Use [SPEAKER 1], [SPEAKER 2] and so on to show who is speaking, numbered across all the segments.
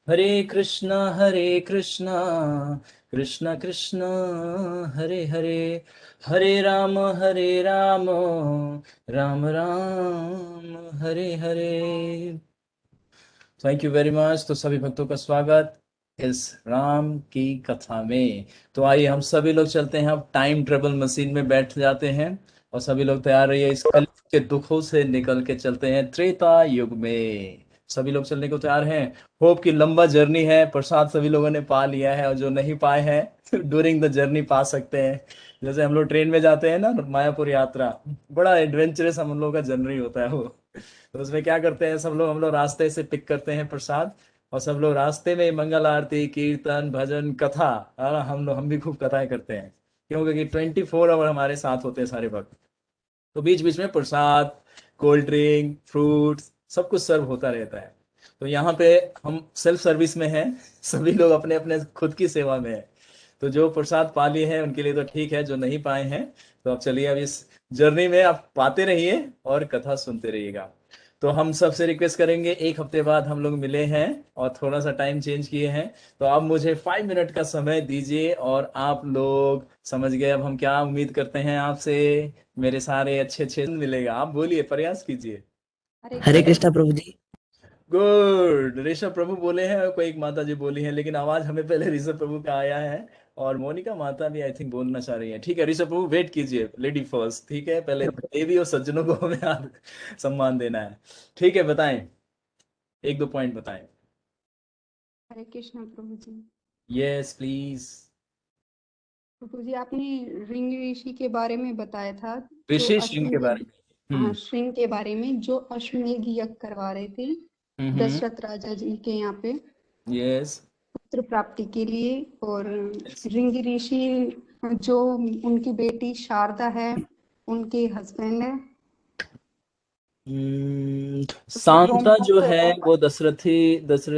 [SPEAKER 1] Hare Krishna Krishna Krishna Hare Hare, Hare Ram Ram Ram Hare Hare. Thank you very much. तो सभी भक्तों का स्वागत इस राम की कथा में। तो आइए हम सभी लोग चलते हैं, अब टाइम ट्रेवल मशीन में बैठ जाते हैं और सभी लोग तैयार रहिए, इस कलयुग के दुखों से निकल के चलते हैं त्रेता युग में। सभी लोग चलने को तैयार हैं। होप की लंबा जर्नी है, प्रसाद सभी लोगों ने पा लिया है और जो नहीं पाए हैं ड्यूरिंग द जर्नी पा सकते हैं। जैसे हम लोग ट्रेन में जाते हैं ना, मायापुर यात्रा, बड़ा एडवेंचरस हम लोगों का जर्नी होता है वो। तो उसमें क्या करते हैं सब लोग, हम लोग रास्ते से पिक करते हैं प्रसाद और सब लोग रास्ते में मंगल आरती कीर्तन भजन कथा, और हम भी खूब कथाएं करते हैं, क्योंकि 24 आवर हमारे साथ होते हैं सारे भक्त। तो बीच बीच में प्रसाद, कोल्ड ड्रिंक, फ्रूट्स, सब कुछ सर्व होता रहता है। तो यहाँ पे हम सेल्फ सर्विस में हैं सभी लोग अपने अपने खुद की सेवा में है। तो जो प्रसाद पा लिए हैं उनके लिए तो ठीक है, जो नहीं पाए हैं तो अब चलिए, अब इस जर्नी में आप पाते रहिए और कथा सुनते रहिएगा। तो हम सबसे रिक्वेस्ट करेंगे, एक हफ्ते बाद हम लोग मिले हैं और थोड़ा सा टाइम चेंज किए हैं, तो आप मुझे 5 मिनट का समय दीजिए और आप लोग समझ गए अब हम क्या उम्मीद करते हैं आपसे। मेरे सारे अच्छे अच्छे मिलेगा, आप बोलिए, प्रयास कीजिए।
[SPEAKER 2] हरे
[SPEAKER 3] हरे
[SPEAKER 2] कृष्ण।
[SPEAKER 3] कृष्णा प्रभु जी।
[SPEAKER 1] गुड, ऋषभ प्रभु बोले हैं और कोई एक माता जी बोली है, लेकिन आवाज हमें पहले ऋषभ प्रभु का आया है और मोनिका माता भी आई थिंक बोलना चाह रही है। ठीक है ऋषभ प्रभु, वेट कीजिए, लेडी फर्स्ट, ठीक है, पहले देवी और सज्जनों को हमें सम्मान देना है। ठीक है, बताएं, एक दो पॉइंट बताएं।
[SPEAKER 2] हरे कृष्ण प्रभु जी।
[SPEAKER 1] Yes please.
[SPEAKER 2] प्रभु जी, आपने रिंग ऋषि के बारे में बताया था, जो
[SPEAKER 1] विशेष श्रृंग के
[SPEAKER 2] अश्वमेध,
[SPEAKER 1] बारे में।
[SPEAKER 2] हाँ, श्रृंग के बारे में, जो अश्वमेध यज्ञ करवा रहे थे
[SPEAKER 1] हम्म।
[SPEAKER 2] दशरथ राजा जी के यहाँ पे
[SPEAKER 1] यस।
[SPEAKER 2] पुत्र प्राप्ति के लिए। और रिंग ऋषि जो उनकी बेटी शारदा है, उनके हस्बैंड है।
[SPEAKER 1] सांता जो
[SPEAKER 2] रोमपाद,
[SPEAKER 1] है वो दशरथ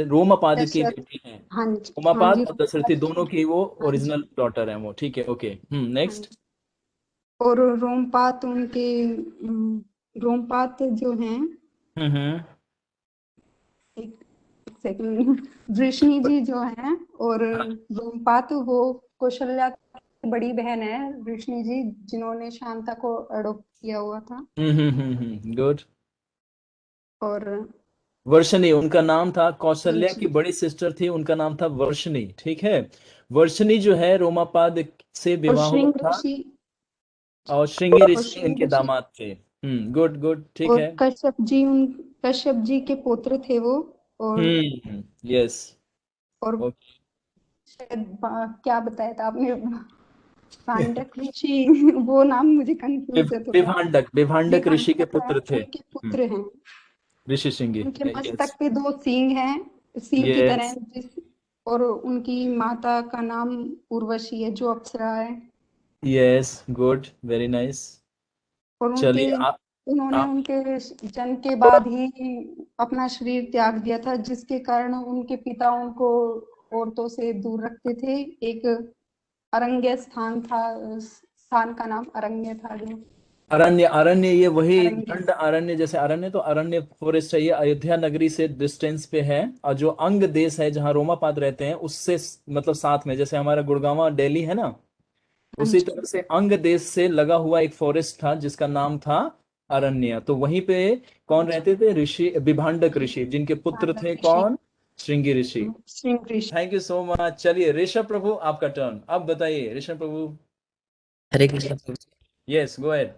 [SPEAKER 1] रोमापाद की
[SPEAKER 2] दशरथ,
[SPEAKER 1] बेटी है।
[SPEAKER 2] हाँ जी, हाँ
[SPEAKER 1] रोमापाद
[SPEAKER 2] जी,
[SPEAKER 1] और दशरथी दोनों की वो
[SPEAKER 2] हाँ जी,
[SPEAKER 1] ओरिजिनल डॉटर है वो, ठीक है, ओके,
[SPEAKER 2] हाँ
[SPEAKER 1] नेक्स्ट।
[SPEAKER 2] जी। और रोमपात उनके रोमपात जो हैं,
[SPEAKER 1] हम्म।
[SPEAKER 2] एक एक सेकंड, वृष्णि जी जो हैं, और
[SPEAKER 1] हाँ।
[SPEAKER 2] रोमपात वो कौशल्या की बड़ी बहन है, वृष्णि जी, जिन्होंने शांता को अडॉप्ट किया हुआ था।
[SPEAKER 1] गुड।
[SPEAKER 2] और
[SPEAKER 1] वर्षणी उनका नाम था,
[SPEAKER 2] हाँ
[SPEAKER 1] कौशल्या की
[SPEAKER 2] जी,
[SPEAKER 1] बड़ी सिस्टर थी, उनका नाम था वर्षणी, ठीक है। वर्षणी जो है रोमापाद से
[SPEAKER 2] और
[SPEAKER 1] विवाह हुआ
[SPEAKER 2] श्रृंग
[SPEAKER 1] था
[SPEAKER 2] ऋषि,
[SPEAKER 1] और श्रृंगी
[SPEAKER 2] और
[SPEAKER 1] ऋषि
[SPEAKER 2] श्रृंग
[SPEAKER 1] इनके
[SPEAKER 2] ऋषि,
[SPEAKER 1] दामाद थे। गुड गुड, ठीक
[SPEAKER 2] और
[SPEAKER 1] है।
[SPEAKER 2] कश्यप जी के पुत्र थे वो। और
[SPEAKER 1] यस।
[SPEAKER 2] और
[SPEAKER 1] ओके।
[SPEAKER 2] शायद क्या बताया था आपने, पांडक ऋषि वो नाम मुझे कंफ्यूज है थोड़ा।
[SPEAKER 1] विभांडक ऋषि के
[SPEAKER 2] विभांडक है,
[SPEAKER 1] पुत्र थे।
[SPEAKER 2] उनके पुत्र हैं।
[SPEAKER 1] ऋषि सिंह।
[SPEAKER 2] उनके
[SPEAKER 1] यस।
[SPEAKER 2] मस्तक पे दो सींग हैं, सिंह की तरह,
[SPEAKER 1] यस।
[SPEAKER 2] जिस और उनकी माता का नाम उर्वशी है, जो अप्सरा है।
[SPEAKER 1] Yes, good, very nice.
[SPEAKER 2] और उनके
[SPEAKER 1] चलिए
[SPEAKER 2] उन्होंने
[SPEAKER 1] आप
[SPEAKER 2] उनके जन्म के बाद ही अपना शरीर त्याग दिया था, जिसके कारण उनके पिता उनको औरतों से दूर रखते थे। एक अरण्य स्थान था, स्थान का नाम अरण्य था, जो
[SPEAKER 1] अरण्य, अरण्य ये वही
[SPEAKER 2] अरण्य।
[SPEAKER 1] दंड अरण्य, जैसे अरण्य तो अरण्य फॉरेस्ट है, ये अयोध्या नगरी से डिस्टेंस पे है। और जो अंग देश है जहाँ रोमापाद रहते हैं उससे मतलब साथ में, जैसे हमारा गुड़गांव दिल्ली है ना,
[SPEAKER 2] हाँ
[SPEAKER 1] उसी
[SPEAKER 2] जी,
[SPEAKER 1] तरह से अंग देश से लगा हुआ एक फॉरेस्ट था जिसका नाम था अरण्य। तो वहीं पे
[SPEAKER 2] हाँ
[SPEAKER 1] कौन
[SPEAKER 2] जी,
[SPEAKER 1] रहते थे? ऋषि, विभांडक ऋषि, जिनके पुत्र
[SPEAKER 2] पांडव
[SPEAKER 1] थे
[SPEAKER 2] ऋषि,
[SPEAKER 1] कौन? Shringi Rishi.
[SPEAKER 2] Shring Rishi.
[SPEAKER 1] Thank you so much. चलिए ऋषभ प्रभु, आपका टर्न, अब बताइए ऋषभ प्रभु।
[SPEAKER 3] हरे कृष्णा प्रभु जी।
[SPEAKER 1] Yes, go ahead.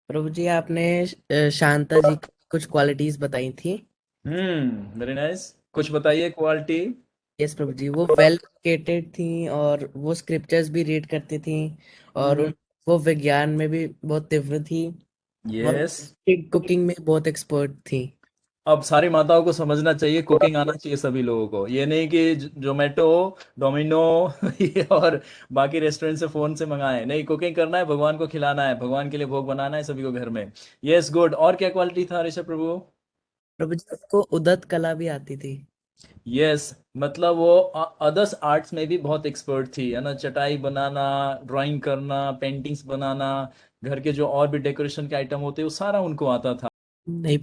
[SPEAKER 3] प्रभु जी आपने शांता जी की कुछ क्वालिटीज बताई थी।
[SPEAKER 1] वेरी नाइस, कुछ बताइए क्वालिटी।
[SPEAKER 3] यस प्रभु जी, वो वेल एजुकेटेड थी और वो स्क्रिप्चर्स भी रीड करती थी और
[SPEAKER 1] हम्म।
[SPEAKER 3] वो विज्ञान में भी बहुत तीव्र थी और
[SPEAKER 1] यस।
[SPEAKER 3] कुकिंग में बहुत एक्सपर्ट थी।
[SPEAKER 1] अब सारी माताओं को समझना चाहिए, कुकिंग आना चाहिए सभी लोगों को, ये नहीं कि जोमेटो, डोमिनो ये और बाकी रेस्टोरेंट से फोन से मंगाए, नहीं, कुकिंग करना है, भगवान को खिलाना है, भगवान के लिए भोग बनाना है सभी को घर में। Yes, good. और क्या क्वालिटी था ऋषभ प्रभु?
[SPEAKER 3] प्रभु जी आपको उदत कला भी आती थी।
[SPEAKER 1] यस, मतलब वो अदर्स आर्ट्स में भी बहुत एक्सपर्ट थी, है ना, चटाई बनाना, ड्राइंग करना, पेंटिंग्स बनाना, घर के जो और भी डेकोरेशन के आइटम होते हैं वो सारा उनको आता था।
[SPEAKER 3] नहीं।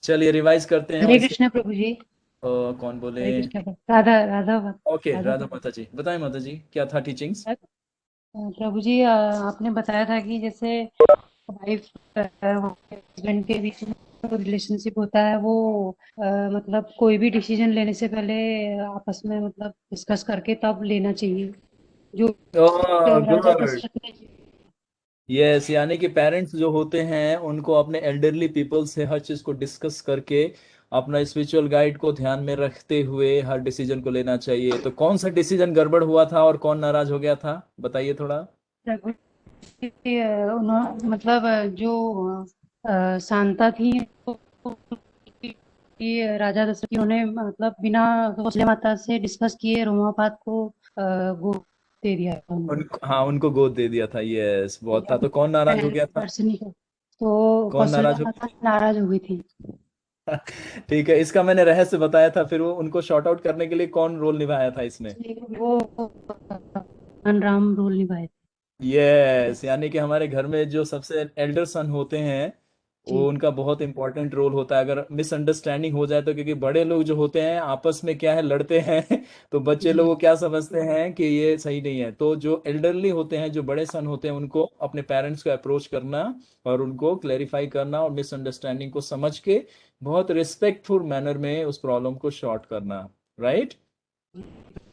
[SPEAKER 1] चलिए रिवाइज करते हैं और
[SPEAKER 4] हरे
[SPEAKER 1] इसके
[SPEAKER 4] कृष्ण प्रभु जी।
[SPEAKER 1] कौन बोले?
[SPEAKER 4] हरे कृष्णा। राधा राधा
[SPEAKER 1] ओके,
[SPEAKER 4] राधा
[SPEAKER 1] राधा
[SPEAKER 4] प्रभु।
[SPEAKER 1] माता जी बताएं, माता जी क्या था टीचिंग्स?
[SPEAKER 4] प्रभु जी, आपने बताया था कि जैसे वाइफ हस्बैंड के बीच में जो रिलेशनशिप होता है वो मतलब कोई भी डिसीजन लेने से पहले आपस में मतलब डिस्कस करके तब लेना चाहिए, जो राजा
[SPEAKER 1] गुड।
[SPEAKER 4] दशरथ ने।
[SPEAKER 1] यस, यानी कि पेरेंट्स जो होते हैं उनको अपने एल्डरली पीपल से हर चीज को डिस्कस करके अपना स्पिरिचुअल गाइड को ध्यान में रखते हुए हर डिसीजन को लेना चाहिए। तो कौन सा डिसीजन गड़बड़ हुआ था और कौन नाराज हो गया था, बताइए थोड़ा।
[SPEAKER 4] प्रभु जी, उन्होंने मतलब जो शांता थी तो कि राजा दशरथ जी उन्होंने मतलब बिना कौशल्या माता से डिस्कस किए रोमापात को गोद दे दिया था उनको।
[SPEAKER 1] उनको, हाँ, उनको गोद दे दिया था। यस, बहुत था। तो कौन नाराज हो गया था?
[SPEAKER 4] दर्शनी को तो
[SPEAKER 1] कौन
[SPEAKER 4] कौशल्या
[SPEAKER 1] नाराज हो
[SPEAKER 4] माता नाराज हो गई थी।
[SPEAKER 1] ठीक है, इसका मैंने रहस्य बताया था, फिर वो उनको शॉर्ट आउट करने के लिए कौन रोल निभाया था इसमें?
[SPEAKER 4] वो भगवान राम रोल निभाए थे।
[SPEAKER 1] यस, यानी कि हमारे घर में जो सबसे एल्डर सन होते हैं वो
[SPEAKER 4] जी
[SPEAKER 1] उनका बहुत इंपॉर्टेंट रोल होता है। अगर मिसअंडरस्टैंडिंग हो जाए तो, क्योंकि बड़े लोग जो होते हैं आपस में क्या है, लड़ते हैं तो बच्चे
[SPEAKER 4] जी
[SPEAKER 1] लोग क्या समझते हैं कि ये सही नहीं है। तो जो एल्डरली होते हैं, जो बड़े सन होते हैं, उनको अपने पेरेंट्स को अप्रोच करना और उनको क्लैरिफाई करना और मिसअंडरस्टैंडिंग को समझ के बहुत रिस्पेक्टफुल मैनर में उस प्रॉब्लम को शॉर्ट करना। राइट।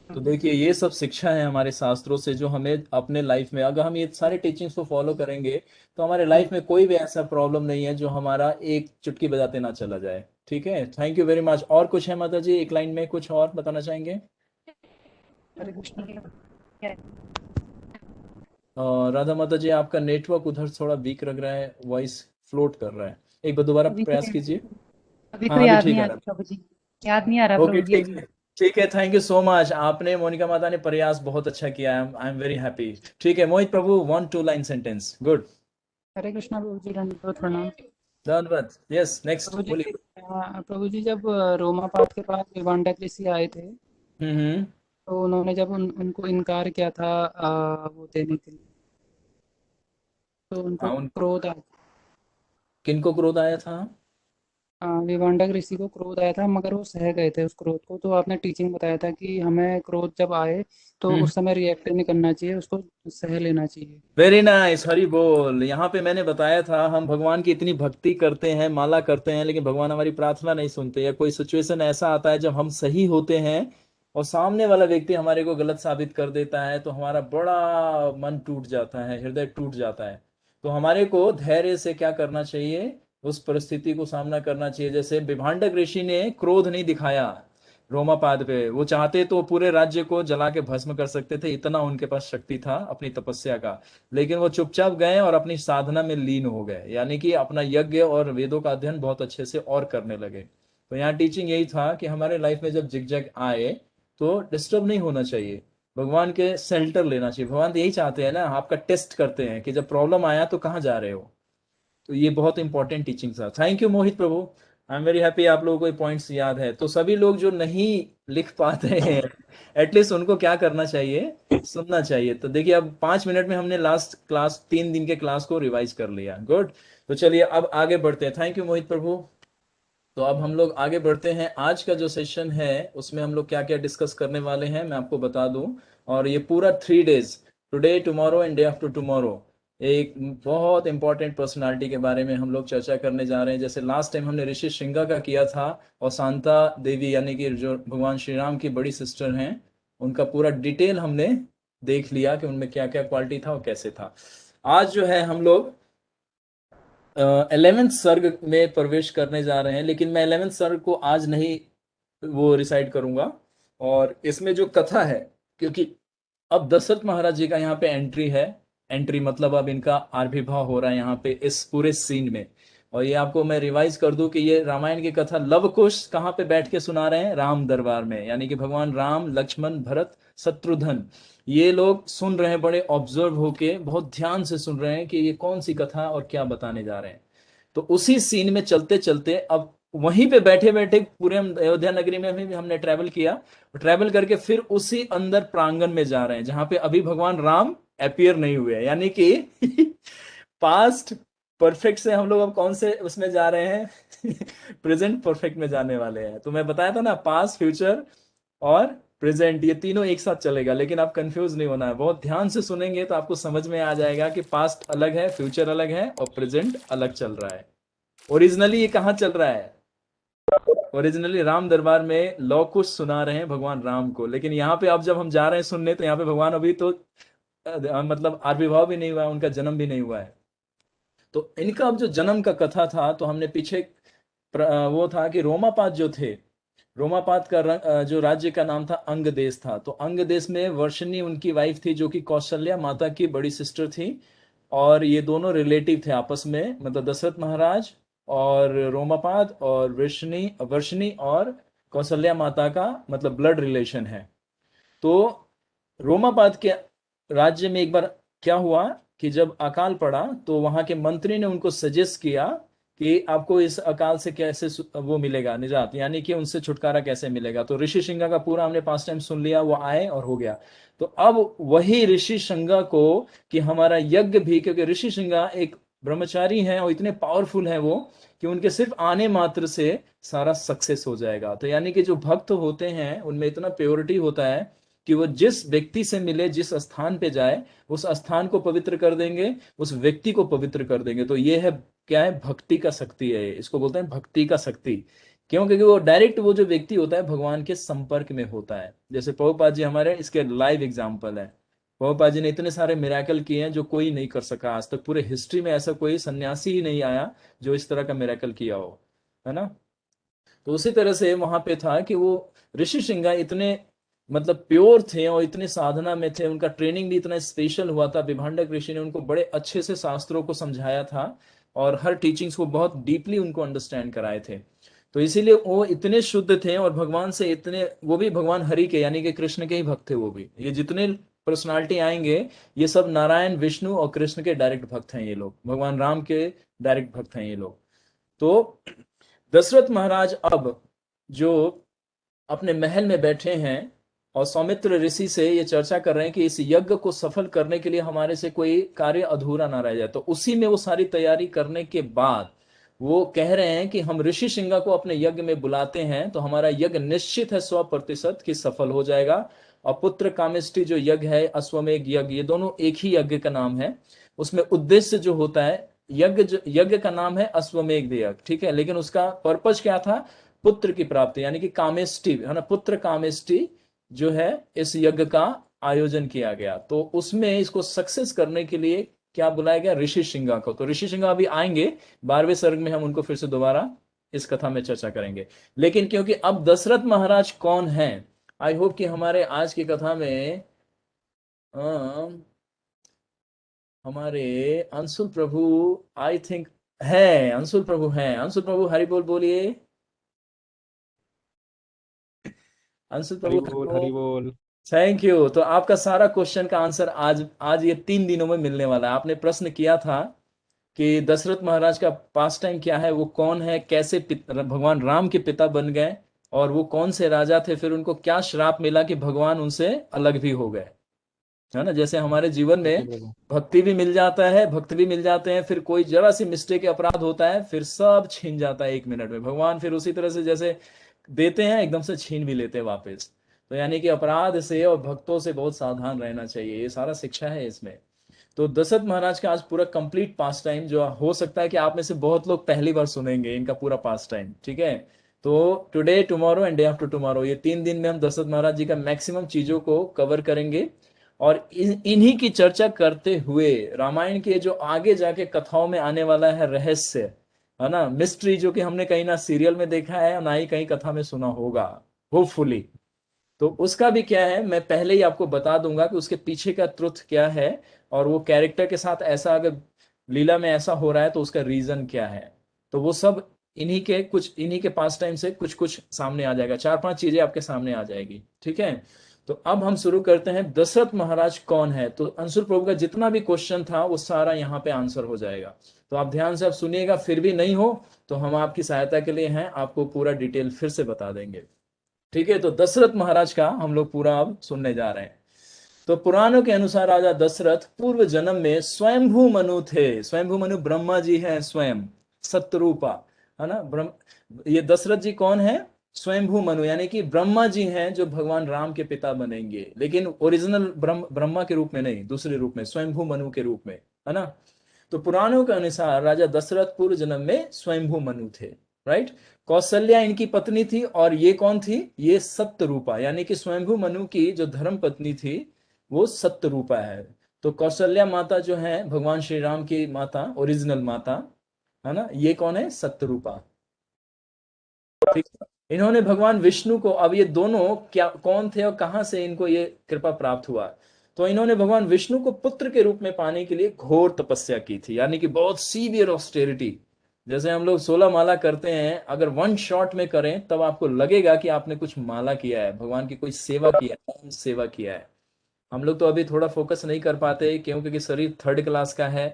[SPEAKER 1] तो देखिए, ये सब शिक्षा है हमारे शास्त्रों से जो हमें अपने लाइफ में, अगर हम ये सारे टीचिंग्स को फॉलो करेंगे तो हमारे लाइफ में कोई भी ऐसा प्रॉब्लम नहीं है जो हमारा एक चुटकी बजाते ना चला जाए। ठीक है, थैंक यू वेरी मच। और कुछ है माता जी, एक लाइन में कुछ और बताना चाहेंगे?
[SPEAKER 4] हरे कृष्ण।
[SPEAKER 1] राधा माता जी, आपका नेटवर्क उधर थोड़ा वीक लग रहा है, वॉइस फ्लोट कर रहा है। एक बार दोबारा
[SPEAKER 4] अभी तो
[SPEAKER 1] प्रयास कीजिए।
[SPEAKER 4] अभी तो
[SPEAKER 1] हाँ, अभी
[SPEAKER 4] याद
[SPEAKER 1] ठीक
[SPEAKER 4] नहीं
[SPEAKER 1] आ
[SPEAKER 4] आ
[SPEAKER 1] रहा
[SPEAKER 4] रहा प्रभु जी, याद नहीं आ रहा
[SPEAKER 1] है। ओके,
[SPEAKER 4] प्रभु जी
[SPEAKER 1] ठीक
[SPEAKER 4] अभी।
[SPEAKER 1] है। ठीक है, थैंक यू सो मच। आपने, मोनिका माता ने प्रयास बहुत अच्छा किया है। I am very happy. ठीक है मोहित प्रभु, 1 2 लाइन सेंटेंस, गुड।
[SPEAKER 5] हरे कृष्णा प्रभु जी, दंडवत प्रणाम।
[SPEAKER 1] धन्यवाद। यस, नेक्स्ट
[SPEAKER 5] प्रभु जी,
[SPEAKER 1] बोलिए।
[SPEAKER 5] प्रभु जी जब रोमापाद के पास विभांडक ऋषि आए थे
[SPEAKER 1] हम्म।
[SPEAKER 5] तो उन्होंने जब उनको इनकार किया था वो देने के लिए, तो उनको
[SPEAKER 1] हाँ, उन
[SPEAKER 5] क्रोध आ
[SPEAKER 1] किनको क्रोध आया था?
[SPEAKER 5] विभांडक ऋषि को क्रोध आया था, मगर वो सह गए थे उस क्रोध को। तो आपने टीचिंग बताया था कि हमें क्रोध जब आए तो
[SPEAKER 1] हम्म।
[SPEAKER 5] उस समय रिएक्ट नहीं करना चाहिए, उसको सह लेना चाहिए।
[SPEAKER 1] वेरी नाइस, हरि बोल। यहाँ पे मैंने बताया था, हम भगवान की इतनी भक्ति करते हैं, माला करते हैं, लेकिन भगवान हमारी प्रार्थना नहीं सुनते। या कोई सिचुएशन ऐसा आता है जब हम सही होते हैं और सामने वाला व्यक्ति हमारे को गलत साबित कर देता है, तो हमारा बड़ा मन टूट जाता है, हृदय टूट जाता है। तो हमारे को धैर्य से क्या करना चाहिए, उस परिस्थिति को सामना करना चाहिए। जैसे विभांडक ऋषि ने क्रोध नहीं दिखाया रोमापाद पे। वो चाहते तो पूरे राज्य को जला के भस्म कर सकते थे, इतना उनके पास शक्ति था अपनी तपस्या का। लेकिन वो चुपचाप गए और अपनी साधना में लीन हो गए, यानी कि अपना यज्ञ और वेदों का अध्ययन बहुत अच्छे से और करने लगे। तो यहाँ टीचिंग यही था कि हमारे लाइफ में जब जिगजैग आए तो डिस्टर्ब नहीं होना चाहिए, भगवान के सेल्टर लेना चाहिए। भगवान तो यही चाहते हैं ना, आपका टेस्ट करते हैं कि जब प्रॉब्लम आया तो कहाँ जा रहे हो। तो ये बहुत इंपॉर्टेंट टीचिंग था। Thank you Mohit Prabhu, I am very happy आप लोगों को ये पॉइंट्स याद है। तो सभी लोग जो नहीं लिख पाते हैं, एटलीस्ट उनको क्या करना चाहिए, सुनना चाहिए। तो देखिए, अब 5 मिनट में हमने लास्ट क्लास 3 दिन के क्लास को रिवाइज कर लिया। गुड। तो चलिए अब आगे बढ़ते हैं। थैंक यू मोहित प्रभु। तो अब हम लोग आगे बढ़ते हैं। आज का जो सेशन है उसमें हम लोग क्या क्या डिस्कस करने वाले हैं मैं आपको बता दूं। और ये पूरा 3 days, today tomorrow and day after tomorrow, एक बहुत इंपॉर्टेंट पर्सनालिटी के बारे में हम लोग चर्चा करने जा रहे हैं। जैसे लास्ट टाइम हमने ऋषि श्रृंगा का किया था, और शांता देवी यानी कि जो भगवान श्री राम की बड़ी सिस्टर हैं, उनका पूरा डिटेल हमने देख लिया कि उनमें क्या क्या क्वालिटी था और कैसे था। आज जो है हम लोग 11वें सर्ग में प्रवेश करने जा रहे हैं, लेकिन मैं 11वें सर्ग को आज नहीं वो रिसाइड करूंगा। और इसमें जो कथा है, क्योंकि अब दशरथ महाराज जी का यहाँ पे एंट्री है। एंट्री मतलब अब इनका आविर्भाव हो रहा है यहाँ पे इस पूरे सीन में। और ये आपको मैं रिवाइज कर दूं कि ये रामायण की कथा लव कुश कहाँ पे बैठ के सुना रहे हैं, राम दरबार में। यानी कि भगवान राम, लक्ष्मण, भरत, शत्रुघ्न, ये लोग सुन रहे हैं, बड़े ऑब्जर्व होके बहुत ध्यान से सुन रहे हैं कि ये कौन सी कथा और क्या बताने जा रहे हैं। तो उसी सीन में चलते चलते अब वहीं पे बैठे बैठे पूरे अयोध्या नगरी में भी हमने ट्रैवल किया। ट्रैवल करके फिर उसी अंदर प्रांगण में जा रहे हैं जहां पे अभी भगवान राम अपीयर नहीं हुए हैं। यानी कि पास्ट, परफेक्ट से हम लोग अब कौन से उसमें जा रहे हैं? प्रेजेंट परफेक्ट में जाने वाले हैं। तो मैं बताया था ना, पास्ट, फ्यूचर और प्रेजेंट, ये तीनों एक साथ चलेगा, लेकिन आप कंफ्यूज नहीं होना है। बहुत ध्यान से सुनेंगे तो आपको समझ में आ जाएगा कि पास्ट अलग है, फ्यूचर अलग है और प्रेजेंट अलग चल रहा है। ओरिजिनली ये कहाँ चल रहा है? ओरिजिनली राम दरबार में लौ कुश सुना रहे हैं भगवान राम को, लेकिन यहाँ पे अब जब हम जा रहे हैं सुनने, तो यहाँ पे भगवान अभी तो मतलब आविर्भाव भी नहीं हुआ है, उनका जन्म भी नहीं हुआ है। तो इनका अब जो जन्म का कथा था, तो हमने पीछे वो था कि रोमापाद जो थे, रोमापाद का जो राज्य का नाम था अंग देश था। तो अंग देश में वर्षिणी उनकी वाइफ थी, जो कि कौशल्या माता की बड़ी सिस्टर थी, और ये दोनों रिलेटिव थे आपस में, मतलब दशरथ महाराज और रोमापाद और वर्षिणी वर्षिणी और कौशल्या माता का मतलब ब्लड रिलेशन है। तो रोमापाद के राज्य में एक बार क्या हुआ कि जब अकाल पड़ा, तो वहां के मंत्री ने उनको सजेस्ट किया कि आपको इस अकाल से कैसे वो मिलेगा निजात, यानी कि उनसे छुटकारा कैसे मिलेगा। तो ऋषि सिंगा का पूरा हमने पास टाइम सुन लिया, वो आए और हो गया। तो अब वही ऋषि सिंगा को कि हमारा यज्ञ भी, क्योंकि ऋषि सिंगा एक ब्रह्मचारी हैं और इतने पावरफुल हैं वो, कि उनके सिर्फ आने मात्र से सारा सक्सेस हो जाएगा। तो यानी कि जो भक्त होते हैं उनमें इतना प्योरिटी होता है कि वो जिस व्यक्ति से मिले, जिस स्थान पे जाए, उस स्थान को पवित्र कर देंगे, उस व्यक्ति को पवित्र कर देंगे। तो ये है, क्या है, भक्ति का शक्ति है, इसको बोलते हैं भक्ति का शक्ति। क्यों? क्योंकि वो डायरेक्ट, वो जो व्यक्ति होता है भगवान के संपर्क में होता है। जैसे प्रभुपाद जी हमारे इसके लाइव एग्जाम्पल है। प्रभुपाद जी ने इतने सारे मिराकल किए हैं जो कोई नहीं कर सका आज तक, पूरे हिस्ट्री में ऐसा कोई सन्यासी ही नहीं आया जो इस तरह का मिराकल किया हो, है ना। तो उसी तरह से वहां पे था कि वो ऋषि सिंगा इतने मतलब प्योर थे और इतने साधना में थे, उनका ट्रेनिंग भी इतना स्पेशल हुआ था। विभांडक ऋषि ने उनको बड़े अच्छे से शास्त्रों को समझाया था और हर टीचिंग्स को बहुत डीपली उनको अंडरस्टैंड कराए थे। तो इसीलिए वो इतने शुद्ध थे और भगवान से इतने, वो भी भगवान हरि के यानी कि कृष्ण के ही भक्त थे वो भी। ये जितने पर्सनालिटी आएंगे, ये सब नारायण, विष्णु और कृष्ण के डायरेक्ट भक्त हैं ये लोग, भगवान राम के डायरेक्ट भक्त हैं ये लोग। तो दशरथ महाराज अब जो अपने महल में बैठे हैं और सौमित्र ऋषि से ये चर्चा कर रहे हैं कि इस यज्ञ को सफल करने के लिए हमारे से कोई कार्य अधूरा ना रह जाए। तो उसी में वो सारी तैयारी करने के बाद वो कह रहे हैं कि हम ऋषि सिंगा को अपने यज्ञ में बुलाते हैं, तो हमारा यज्ञ निश्चित है 100% कि सफल हो जाएगा। और पुत्र कामेष्टि जो यज्ञ है, अश्वमेध यज्ञ, ये दोनों एक ही यज्ञ का नाम है। उसमें उद्देश्य जो होता है, यज्ञ का नाम है अश्वमेध यज्ञ, ठीक है, लेकिन उसका पर्पज क्या था? पुत्र की प्राप्ति, यानी कि कामेष्टि, है ना, पुत्र कामेष्टि जो है इस यज्ञ का आयोजन किया गया। तो उसमें इसको सक्सेस करने के लिए क्या बुलाया गया? ऋषि सिंगा को। तो ऋषि सिंगा अभी आएंगे 12वें सर्ग में, हम उनको फिर से दोबारा इस कथा में चर्चा करेंगे। लेकिन क्योंकि अब दशरथ महाराज कौन है, आई होप कि हमारे आज की कथा में हमारे अंशुल प्रभु, आई थिंक है, अंशुल प्रभु हैं। अंशुल प्रभु हरि बोल बोलिए। अंशुल
[SPEAKER 6] हरि
[SPEAKER 1] प्रभु
[SPEAKER 6] बोल हरि बोल।
[SPEAKER 1] Thank you. तो आपका सारा क्वेश्चन का आंसर आज आज ये 3 दिनों में मिलने वाला है। आपने प्रश्न किया था कि दशरथ महाराज का पास टाइम क्या है, वो कौन है, कैसे भगवान राम के पिता बन गए, और वो कौन से राजा थे, फिर उनको क्या श्राप मिला कि भगवान उनसे अलग भी हो गए, है ना। जैसे हमारे जीवन
[SPEAKER 6] ओके
[SPEAKER 1] में
[SPEAKER 6] प्रभु।
[SPEAKER 1] भक्ति भी मिल जाता है, भक्त भी मिल जाते हैं, फिर कोई जरा सी मिस्टेक, अपराध होता है, फिर सब छीन जाता है 1 मिनट में। भगवान फिर उसी तरह से जैसे देते हैं, एकदम से छीन भी लेते हैं वापस। तो यानी कि अपराध से और भक्तों से बहुत सावधान रहना चाहिए, ये सारा शिक्षा है इसमें। तो दशरथ महाराज का आज पूरा कंप्लीट पास टाइम, जो हो सकता है कि आप में से बहुत लोग पहली बार सुनेंगे इनका पूरा पास टाइम, ठीक है। तो today, tomorrow and day after tomorrow, ये 3 दिन में हम दशरथ महाराज जी का मैक्सिमम चीजों को कवर करेंगे। और इन्हीं की चर्चा करते हुए रामायण के जो आगे जाके कथाओं में आने वाला है रहस्य, है ना, मिस्ट्री, जो कि हमने कहीं ना सीरियल में देखा है और ना ही कहीं कथा में सुना होगा होपफुली, तो उसका भी क्या है, मैं पहले ही आपको बता दूंगा कि उसके पीछे का ट्रुथ क्या है, और वो कैरेक्टर के साथ ऐसा अगर लीला में ऐसा हो रहा है तो उसका रीजन क्या है। तो वो सब इन्हीं के पास टाइम से कुछ कुछ सामने आ जाएगा, 4-5 चीजें आपके सामने आ जाएगी, ठीक है। तो अब हम शुरू करते हैं, दशरथ महाराज कौन है। तो अंशुल प्रभु का जितना भी क्वेश्चन था वो सारा यहाँ पे आंसर हो जाएगा। तो आप ध्यान से आप सुनिएगा, फिर भी नहीं हो तो हम आपकी सहायता के लिए हैं, आपको पूरा डिटेल फिर से बता देंगे, ठीक है। तो दशरथ महाराज का हम लोग पूरा अब सुनने जा रहे हैं। तो पुराणों के अनुसार राजा दशरथ पूर्व जन्म में स्वयंभू मनु थे। स्वयंभू मनु ब्रह्मा जी हैं स्वयं, सत्यरूपा, है ना। ये दशरथ जी कौन है? स्वयंभू मनु, यानी कि ब्रह्मा जी हैं जो भगवान राम के पिता बनेंगे, लेकिन ओरिजिनल ब्रह्मा के रूप में नहीं, दूसरे रूप में, स्वयंभू मनु के रूप में, है ना। तो पुराणों के अनुसार राजा दशरथ पूर्व जन्म में स्वयंभू मनु थे, राइट। कौशल्या इनकी पत्नी थी, और ये कौन थी? ये सत्यरूपा, यानी कि स्वयंभू मनु की जो धर्म पत्नी थी वो सत्यरूपा है। तो कौशल्या माता जो है भगवान श्री राम की माता, ओरिजिनल माता, है ना, ये कौन है? सत्यरूपा, ठीक है। इन्होंने भगवान विष्णु को, अब ये दोनों क्या कौन थे और कहां से इनको ये कृपा प्राप्त हुआ? तो इन्होंने भगवान विष्णु को पुत्र के रूप में पाने के लिए घोर तपस्या की थी, यानी कि बहुत सीवियर ऑस्टेरिटी। जैसे हम लोग 16 माला करते हैं, अगर वन शॉट में करें तब आपको लगेगा कि आपने कुछ माला किया है, भगवान की कोई सेवा किया है, सेवा किया है। हम लोग तो अभी थोड़ा फोकस नहीं कर पाते, क्योंकि शरीर थर्ड क्लास का है,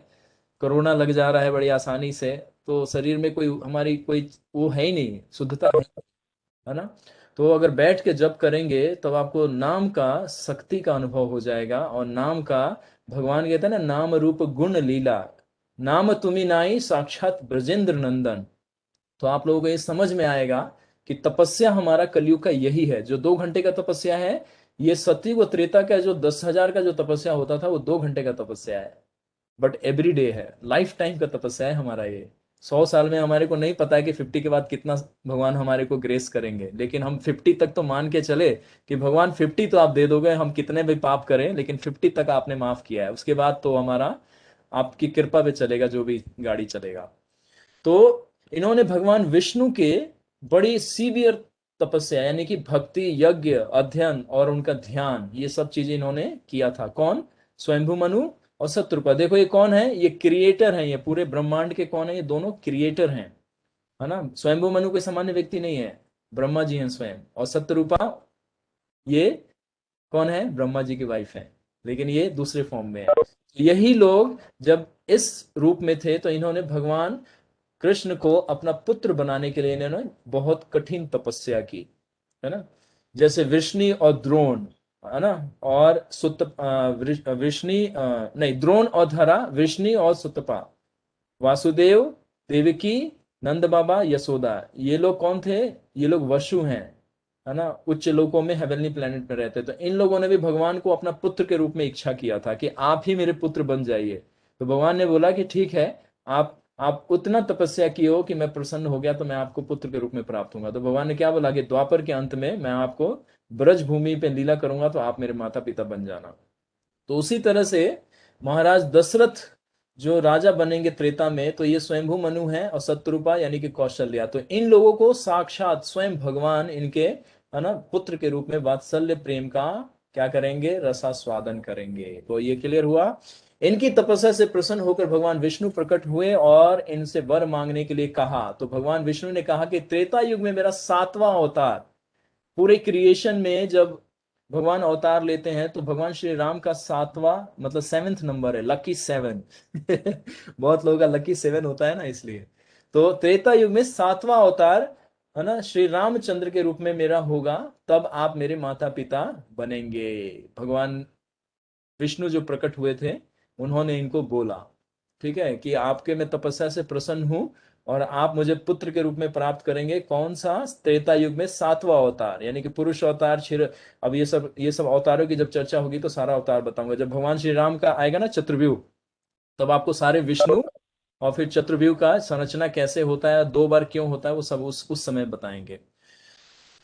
[SPEAKER 1] कोरोना लग जा रहा है बड़ी आसानी से, तो शरीर में कोई हमारी कोई वो है ही नहीं, शुद्धता है ना। तो अगर बैठ के जप करेंगे तब आपको नाम का शक्ति का अनुभव हो जाएगा, और नाम का, भगवान कहते हैं ना, नाम रूप गुण लीला, नाम तुम्ही नाई साक्षात ब्रजेंद्र नंदन। तो आप लोगों को ये समझ में आएगा कि तपस्या हमारा कलयुग का यही है। जो 2 घंटे का तपस्या है, ये सतयुग व त्रेता का जो 10,000 का जो तपस्या होता था वो 2 घंटे का तपस्या है, बट एवरी डे है, लाइफ टाइम का तपस्या है हमारा ये। 100 साल में हमारे को नहीं पता है कि 50 के बाद कितना भगवान हमारे को ग्रेस करेंगे, लेकिन हम 50 तक तो मान के चले कि भगवान 50 तो आप दे दोगे, हम कितने भी पाप करें लेकिन 50 तक आपने माफ किया है, उसके बाद तो हमारा आपकी कृपा पे चलेगा, जो भी गाड़ी चलेगा। तो इन्होंने भगवान विष्णु के बड़ी सीवियर तपस्या, यानी कि भक्ति, यज्ञ, अध्ययन और उनका ध्यान, ये सब चीजें इन्होंने किया था। कौन? स्वयंभू मनु और शत्रुपा। देखो ये कौन है? ये क्रिएटर हैं, ये पूरे ब्रह्मांड के कौन है? ये दोनों क्रिएटर हैं, है ना। स्वयंभू मनु कोई सामान्य व्यक्ति नहीं है, ब्रह्मा जी हैं स्वयं। और शत्रुपा ये कौन है? ब्रह्मा जी की वाइफ है, लेकिन ये दूसरे फॉर्म में है। यही लोग जब इस रूप में थे तो इन्होंने भगवान कृष्ण को अपना पुत्र बनाने के लिए इन्होंने बहुत कठिन तपस्या की, है ना। जैसे विष्णु और द्रोण, है ना, और विष्णु, नहीं, द्रोण और धरा, विष्णु और सुतपा, वासुदेव, देवकी, नंद बाबा, यशोदा, ये लोग कौन थे? ये लोग वसु हैं, है ना, उच्च लोकों में, हेवनली प्लेनेट में रहते। तो इन लोगों ने भी भगवान को अपना पुत्र के रूप में इच्छा किया था कि आप ही मेरे पुत्र बन जाइए। तो भगवान ने बोला कि ठीक है, आप उतना तपस्या किए हो कि मैं प्रसन्न हो गया, तो मैं आपको पुत्र के रूप में प्राप्त होऊंगा। तो भगवान ने क्या बोला कि द्वापर के अंत में मैं आपको ब्रज भूमि पे लीला करूंगा, तो आप मेरे माता पिता बन जाना। तो उसी तरह से महाराज दशरथ जो राजा बनेंगे त्रेता में, तो ये स्वयंभू मनु है और शत्रुपा यानी कि कौशल्या, तो इन लोगों को साक्षात स्वयं भगवान इनके, है ना, पुत्र के रूप में वात्सल्य प्रेम का क्या करेंगे? रसास्वादन करेंगे। तो ये क्लियर हुआ। इनकी तपस्या से प्रसन्न होकर भगवान विष्णु प्रकट हुए और इनसे वर मांगने के लिए कहा। तो भगवान विष्णु ने कहा कि त्रेता युग में मेरा 7वां अवतार, पूरे क्रिएशन में जब भगवान अवतार लेते हैं तो भगवान श्री राम का 7वां, मतलब 7th नंबर है, लकी 7। बहुत लोगों का लकी 7 होता है ना, इसलिए। तो त्रेता युग में 7वां अवतार, है ना, श्री रामचंद्र के रूप में मेरा होगा, तब आप मेरे माता पिता बनेंगे। भगवान विष्णु जो प्रकट हुए थे उन्होंने इनको बोला, ठीक है, कि आपके मैं तपस्या से प्रसन्न हूं और आप मुझे पुत्र के रूप में प्राप्त करेंगे। कौन सा? त्रेता युग में 7वां अवतार, यानी कि पुरुष अवतार, क्षीर। अब ये सब अवतारों की जब चर्चा होगी तो सारा अवतार बताऊंगा। जब भगवान श्री राम का आएगा ना चतुर्व्यूह, तब आपको सारे विष्णु और फिर चतुर्व्यूह का संरचना कैसे होता है, 2 बार क्यों होता है, वो सब उस समय बताएंगे।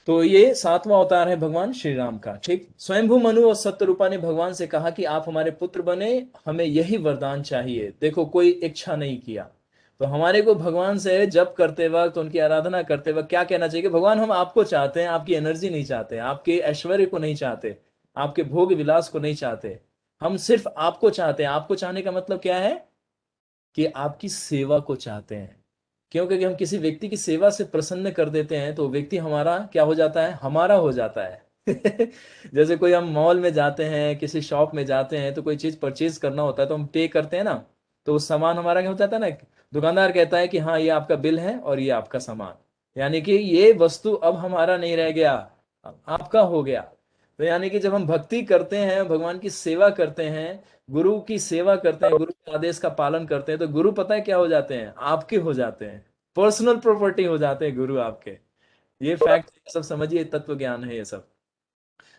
[SPEAKER 1] तो ये 7वां अवतार है भगवान श्री राम का, ठीक। स्वयंभू मनु और सत्यरूपा ने भगवान से कहा कि आप हमारे पुत्र बने, हमें यही वरदान चाहिए। देखो, कोई इच्छा नहीं किया। तो हमारे को भगवान से जप करते वक्त, उनकी आराधना करते वक्त क्या कहना चाहिए कि भगवान हम आपको चाहते हैं, आपकी एनर्जी नहीं चाहते, आपके ऐश्वर्य को नहीं चाहते, आपके भोग विलास को नहीं चाहते, हम सिर्फ आपको चाहते हैं। आपको चाहने का मतलब क्या है? कि आपकी सेवा को चाहते हैं। क्योंकि हम किसी व्यक्ति की सेवा से प्रसन्न कर देते हैं तो व्यक्ति हमारा क्या हो जाता है? हमारा हो जाता है। जैसे कोई हम मॉल में जाते हैं, किसी शॉप में जाते हैं, तो कोई चीज परचेज करना होता है तो हम पे करते हैं ना, तो उस सामान हमारा क्या हो जाता है ना, दुकानदार कहता है कि हाँ ये आपका बिल है और ये आपका सामान, यानी कि ये वस्तु अब हमारा नहीं रह गया, अब आपका हो गया। तो यानी कि जब हम भक्ति करते हैं, भगवान की सेवा करते हैं, गुरु की सेवा करते हैं, गुरु के आदेश का पालन करते हैं, तो गुरु पता है क्या हो जाते हैं? आपके हो जाते हैं, पर्सनल प्रॉपर्टी हो जाते हैं गुरु आपके। ये फैक्ट सब समझिए, तत्व ज्ञान है ये सब।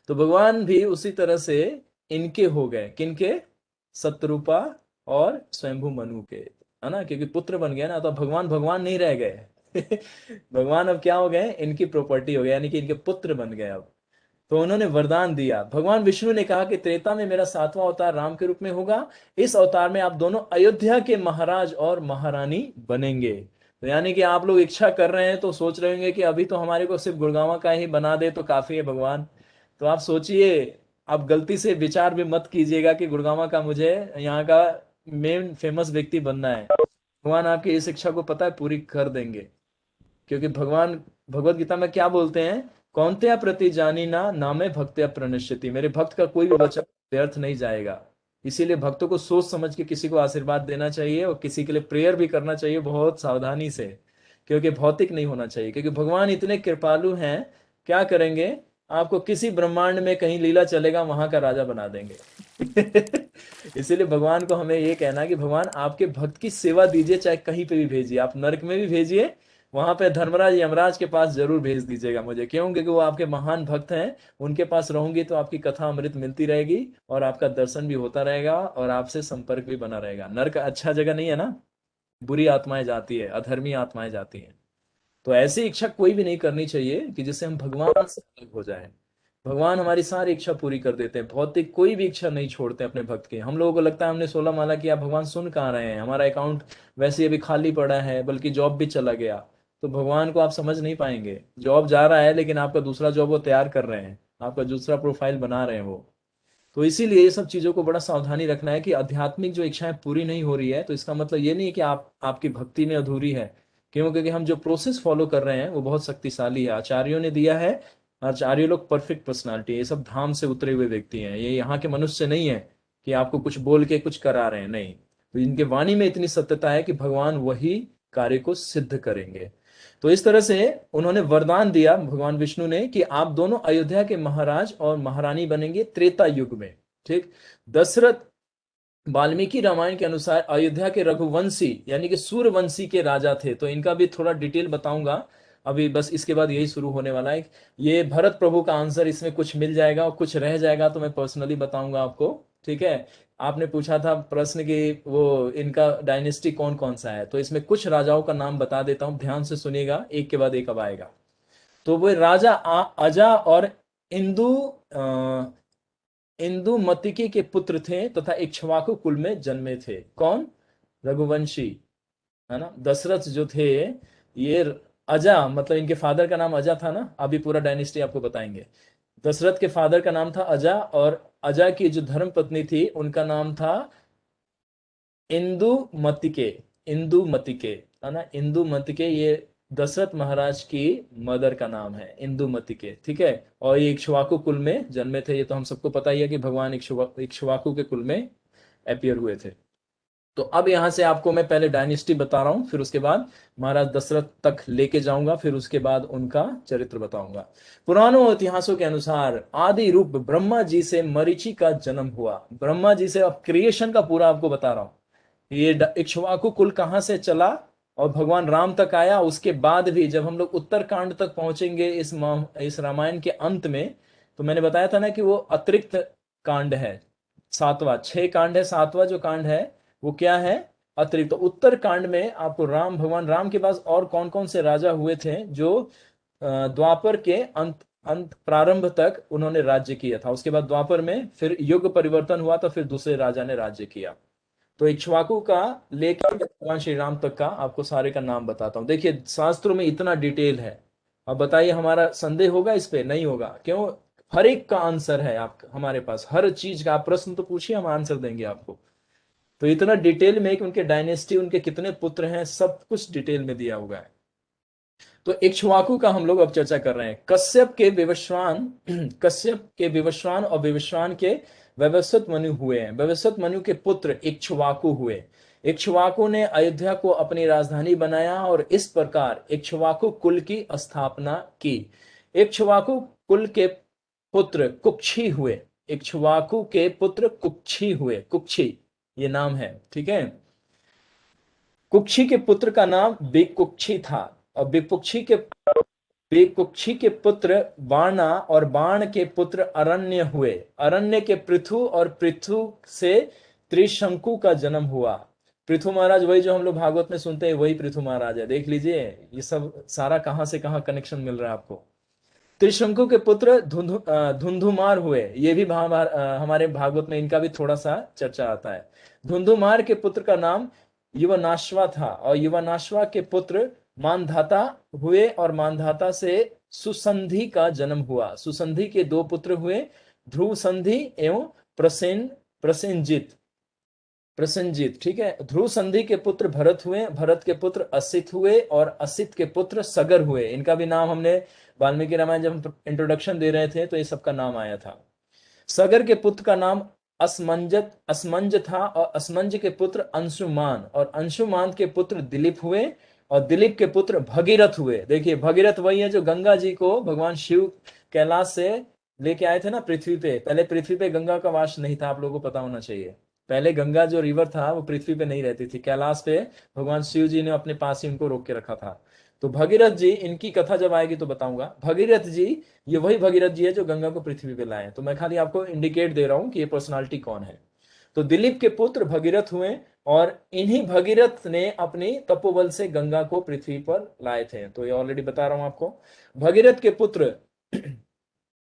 [SPEAKER 1] तो भगवान भी उसी तरह से इनके हो गए, किनके? सतरूपा और स्वयंभू मनु के, है ना, क्योंकि पुत्र बन गया ना, तो अब भगवान भगवान नहीं रह गए। भगवान अब क्या हो गए? इनकी प्रॉपर्टी हो गए, यानी कि इनके पुत्र बन गए अब। तो उन्होंने वरदान दिया। भगवान विष्णु ने कहा कि त्रेता में मेरा 7वां अवतार राम के रूप में होगा, इस अवतार में आप दोनों अयोध्या के महाराज और महारानी बनेंगे। तो यानी कि आप लोग इच्छा कर रहे हैं तो सोच रहे होंगे कि अभी तो हमारे को सिर्फ गुड़गांव का ही बना दे तो काफी है भगवान। तो आप सोचिए, आप गलती से विचार भी मत कीजिएगा कि गुड़गांव का मुझे यहाँ का मेन फेमस व्यक्ति बनना है। भगवान आपकी इस इच्छा को पता है पूरी कर देंगे, क्योंकि भगवान भगवत गीता में क्या बोलते हैं? कौन्तेय प्रति जानी ना नामे भक्त्या प्रणश्यति, मेरे भक्त का कोई भी वचन व्यर्थ नहीं जाएगा। इसीलिए भक्तों को सोच समझ के किसी को आशीर्वाद देना चाहिए, और किसी के लिए प्रेयर भी करना चाहिए बहुत सावधानी से, क्योंकि भौतिक नहीं होना चाहिए। क्योंकि भगवान इतने कृपालु हैं, क्या करेंगे? आपको किसी ब्रह्मांड में कहीं लीला चलेगा, वहां का राजा बना देंगे। इसीलिए भगवान को हमें ये कहना है कि भगवान आपके भक्त की सेवा दीजिए, चाहे कहीं पे भी भेजिए, आप नरक में भी भेजिए, वहां पे धर्मराज यमराज के पास जरूर भेज दीजिएगा मुझे। क्यों? क्योंकि वो आपके महान भक्त हैं, उनके पास रहूंगी तो आपकी कथा अमृत मिलती रहेगी, और आपका दर्शन भी होता रहेगा, और आपसे संपर्क भी बना रहेगा। नरक अच्छा जगह नहीं है ना, बुरी आत्माएं जाती है, अधर्मी आत्माएं जाती हैं। तो ऐसी इच्छा कोई भी नहीं करनी चाहिए कि जिससे हम भगवान से अलग हो जाए। भगवान हमारी सारी इच्छा पूरी कर देते हैं, भौतिक कोई भी इच्छा नहीं छोड़ते अपने भक्त की। हम लोगों को लगता है हमने 16 माला किया, भगवान सुन कहाँ रहे हैं, हमारा अकाउंट वैसे ही अभी खाली पड़ा है, बल्कि जॉब भी चला गया। तो भगवान को आप समझ नहीं पाएंगे। जॉब जा रहा है, लेकिन आपका दूसरा जॉब वो तैयार कर रहे हैं, आपका दूसरा प्रोफाइल बना रहे हैं वो। तो इसीलिए ये सब चीजों को बड़ा सावधानी रखना है कि आध्यात्मिक जो इच्छाएं पूरी नहीं हो रही है, तो इसका मतलब ये नहीं कि आपकी भक्ति में अधूरी है। क्यों? क्योंकि हम जो प्रोसेस फॉलो कर रहे हैं वो बहुत शक्तिशाली है, आचार्यों ने दिया है। आचार्य लोग परफेक्ट पर्सनालिटी है, ये सब धाम से उतरे हुए व्यक्ति हैं, ये यहाँ के मनुष्य नहीं है कि आपको कुछ बोल के कुछ करा रहे हैं, नहीं। तो इनके वाणी में इतनी सत्यता है कि भगवान वही कार्य को सिद्ध करेंगे। तो इस तरह से उन्होंने वरदान दिया भगवान विष्णु ने कि आप दोनों अयोध्या के महाराज और महारानी बनेंगे त्रेता युग में। ठीक। दशरथ वाल्मीकि रामायण के अनुसार अयोध्या के रघुवंशी यानी कि सूर्यवंशी के राजा थे। तो इनका भी थोड़ा डिटेल बताऊंगा अभी, बस इसके बाद यही शुरू होने वाला है। ये भरत प्रभु का आंसर इसमें कुछ मिल जाएगा और कुछ रह जाएगा तो मैं पर्सनली बताऊंगा आपको। ठीक है। आपने पूछा था प्रश्न कि वो इनका डायनेस्टी कौन कौन सा है, तो इसमें कुछ राजाओं का नाम बता देता हूं, ध्यान से सुनिएगा, एक के बाद एक अब आएगा। तो वो राजा अजा और इंदु इंदुमती के पुत्र थे तथा इक्ष्वाकु कुल में जन्मे थे। कौन? रघुवंशी, है ना। दशरथ जो थे ये अजा, मतलब इनके फादर का नाम अजा था ना, अभी पूरा डायनेस्टी आपको बताएंगे। दशरथ के फादर का नाम था अजा, और अजा की जो धर्म पत्नी थी उनका नाम था इंदुमतिके। इंदुमतिके, है ना, इंदुमतिके, ये दशरथ महाराज की मदर का नाम है, इंदुमतिके। ठीक है। और ये इक्ष्वाकु कुल में जन्मे थे, ये तो हम सबको पता ही है कि भगवान इक्ष्वाकु के कुल में अपीयर हुए थे। तो अब यहां से आपको मैं पहले डायनेस्टी बता रहा हूं, फिर उसके बाद महाराज दशरथ तक लेके जाऊंगा, फिर उसके बाद उनका चरित्र बताऊंगा। पुराणों और इतिहासों के अनुसार आदि रूप ब्रह्मा जी से मरीचि का जन्म हुआ। ब्रह्मा जी से, अब क्रिएशन का पूरा आपको बता रहा हूं। ये इक्ष्वाकु कुल कहां से चला और भगवान राम तक आया, उसके बाद भी जब हम लोग उत्तरकांड तक पहुंचेंगे इस रामायण के अंत में, तो मैंने बताया था ना कि वो अतिरिक्त कांड है, सातवां। 6 कांड है, सातवां जो कांड है वो क्या है? अतिरिक्त। तो उत्तर कांड में आपको भगवान राम के पास और कौन कौन से राजा हुए थे जो द्वापर के अंत अंत प्रारंभ तक उन्होंने राज्य किया था। उसके बाद द्वापर में फिर युग परिवर्तन हुआ, तो फिर दूसरे राजा ने राज्य किया। तो इक्ष्वाकु का लेकर भगवान श्री राम तक का आपको सारे का नाम बताता हूं। देखिए शास्त्रों में इतना डिटेल है। अब बताइए हमारा संदेह होगा इस पे? नहीं होगा। क्यों? हर एक का आंसर है आप हमारे पास, हर चीज का। आप प्रश्न तो पूछिए, हम आंसर देंगे आपको। तो इतना डिटेल में कि उनके डायनेस्टी, उनके कितने पुत्र हैं, सब कुछ डिटेल में दिया हुआ है। तो इक्ष्वाकु का हम लोग अब चर्चा कर रहे हैं। कश्यप के विवस्वान कश्यप के विवस्वान और विवस्वान के वैवस्वत मनु हुए हैं। वैवस्वत मनु के पुत्र इक्ष्वाकु हुए। इक्ष्वाकु ने अयोध्या को अपनी राजधानी बनाया और इस प्रकार इक्ष्वाकु कुल की स्थापना की। इक्ष्वाकु कुल के पुत्र कुक्षी हुए, इक्ष्वाकु के पुत्र कुक्षी हुए, कुक्षी ये नाम है, ठीक है। कुक्षी के पुत्र का नाम बेकुक्षी था, और बेकुक्षी के पुत्र बाणा, और बाण के पुत्र अरण्य हुए। अरण्य के पृथु, और पृथु से त्रिशंकु का जन्म हुआ। पृथु महाराज वही जो हम लोग भागवत में सुनते हैं, वही पृथु महाराज है। देख लीजिए ये सब सारा कहां से कहां कनेक्शन मिल रहा है आपको। त्रिशंकु के पुत्र धुंधुमार हुए, ये भी हमारे भागवत में इनका भी थोड़ा सा चर्चा आता है। धुंधुमार के पुत्र का नाम युवनाश्वा था, और युवनाश्वा के पुत्र मानधाता हुए, और मानधाता से सुसंधि का जन्म हुआ। सुसंधि के दो पुत्र हुए, ध्रुव संधि एवं प्रसेनजीत, ठीक है। ध्रुव संधि के पुत्र भरत हुए, भरत के पुत्र असित हुए, और असित के पुत्र सगर हुए। इनका भी नाम हमने वाल्मीकि रामायण जब हम इंट्रोडक्शन दे रहे थे तो ये सबका नाम आया था। सगर के पुत्र का नाम असमंज था, और असमंज के पुत्र अंशुमान, और अंशुमान के पुत्र दिलीप हुए, और दिलीप के पुत्र भगीरथ हुए। देखिए भगीरथ वही है जो गंगा जी को भगवान शिव कैलाश से लेके आए थे ना पृथ्वी पे। पहले पृथ्वी पे गंगा का वास नहीं था, आप लोगों को पता होना चाहिए। पहले गंगा जो रिवर था वो पृथ्वी पे नहीं रहती थी, कैलाश पे भगवान शिव जी ने अपने पास ही उनको रोक के रखा था। तो भगीरथ जी, इनकी कथा जब आएगी तो बताऊंगा। भगीरथ जी, ये वही भगीरथ जी है जो गंगा को पृथ्वी पे लाए। तो मैं खाली आपको इंडिकेट दे रहा हूं कि ये पर्सनालिटी कौन है। तो दिलीप के पुत्र भगीरथ हुए, और इन्हीं भगीरथ ने अपनी तपोबल से गंगा को पृथ्वी पर लाए थे। तो ये ऑलरेडी बता रहा हूं आपको। भगीरथ के पुत्र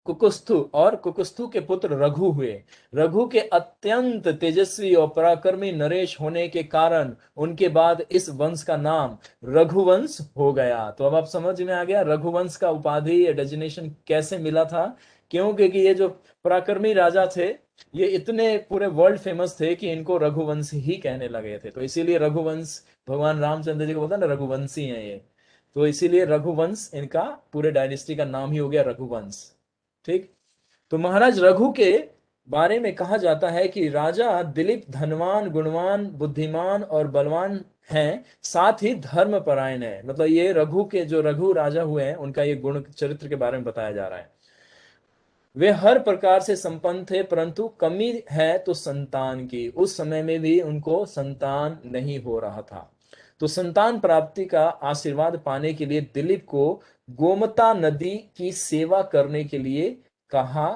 [SPEAKER 1] कुकुस्थु, और कुकुस्थु के पुत्र रघु हुए। रघु के अत्यंत तेजस्वी और पराक्रमी नरेश होने के कारण उनके बाद इस वंश का नाम रघुवंश हो गया। तो अब आप समझ में आ गया रघुवंश का उपाधि या डेजिग्नेशन कैसे मिला था। क्यों? क्योंकि ये जो पराक्रमी राजा थे ये इतने पूरे वर्ल्ड फेमस थे कि इनको रघुवंश ही कहने लगे थे। तो इसीलिए रघुवंश, भगवान रामचंद्र जी को बोलता ना रघुवंशी हैं ये, तो इसीलिए रघुवंश इनका पूरे डायनेस्टी का नाम ही हो गया रघुवंश। ठीक। तो महाराज रघु के बारे में कहा जाता है कि राजा दिलीप धनवान, गुणवान, बुद्धिमान और बलवान हैं, साथ ही धर्मपरायण है। मतलब ये रघु के जो रघु राजा हुए हैं उनका ये गुण चरित्र के बारे में बताया जा रहा है। वे हर प्रकार से संपन्न थे, परंतु कमी है तो संतान की। उस समय में भी उनको संतान नहीं हो रहा था। तो संतान प्राप्ति का आशीर्वाद पाने के लिए दिलीप को गोमता नदी की सेवा करने के लिए कहा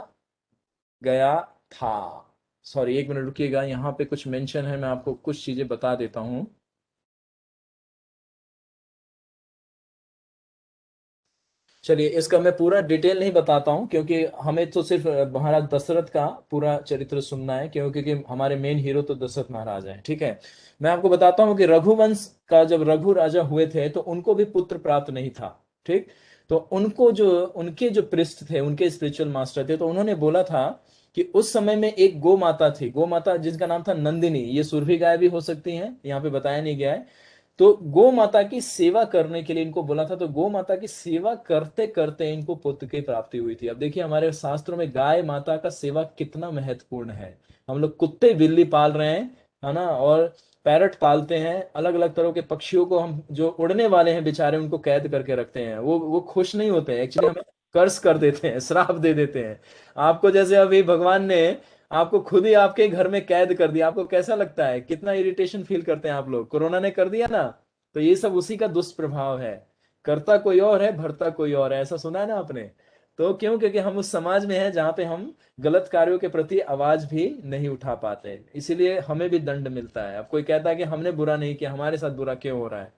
[SPEAKER 1] गया था। सॉरी, एक मिनट रुकिएगा, यहाँ पे कुछ मेंशन है, मैं आपको कुछ चीजें बता देता हूं। चलिए, इसका मैं पूरा डिटेल नहीं बताता हूं क्योंकि हमें तो सिर्फ महाराज दशरथ का पूरा चरित्र सुनना है, क्योंकि हमारे मेन हीरो तो दशरथ महाराज हैं। ठीक है, मैं आपको बताता हूं कि रघुवंश का जब रघु राजा हुए थे तो उनको भी पुत्र प्राप्त नहीं था। ठीक, तो उनको जो उनके जो पृष्ठ थे, उनके स्पिरिचुअल मास्टर थे, तो उन्होंने बोला था कि उस समय में एक गो माता थी, गो माता जिसका नाम था नंदिनी। ये सुरभि गाय भी हो सकती हैं, यहाँ पे बताया नहीं गया है। तो गो माता की सेवा करने के लिए इनको बोला था। तो गो माता की सेवा करते करते इनको पुत्र की प्राप्ति हुई थी। अब देखिए हमारे शास्त्रों में गाय माता का सेवा कितना महत्वपूर्ण है। हम लोग कुत्ते बिल्ली पाल रहे हैं, है ना, और पैरट पालते हैं, अलग अलग तरह के पक्षियों को हम जो उड़ने वाले हैं बेचारे उनको कैद करके रखते हैं। वो खुश नहीं होते हैं, एक्चुअली हमें कर्ज कर देते हैं, श्राप दे देते हैं। आपको जैसे अभी भगवान ने आपको खुद ही आपके घर में कैद कर दिया, आपको कैसा लगता है? कितना इरिटेशन फील करते हैं आप लोग? कोरोना ने कर दिया ना, तो ये सब उसी का दुष्प्रभाव है। करता कोई और है, भरता कोई और है, ऐसा सुना है ना आपने? तो क्यों? क्योंकि हम उस समाज में हैं जहां पे हम गलत कार्यों के प्रति आवाज भी नहीं उठा पाते, इसीलिए हमें भी दंड मिलता है। अब कोई कहता है कि हमने बुरा नहीं किया, हमारे साथ बुरा क्यों हो रहा है?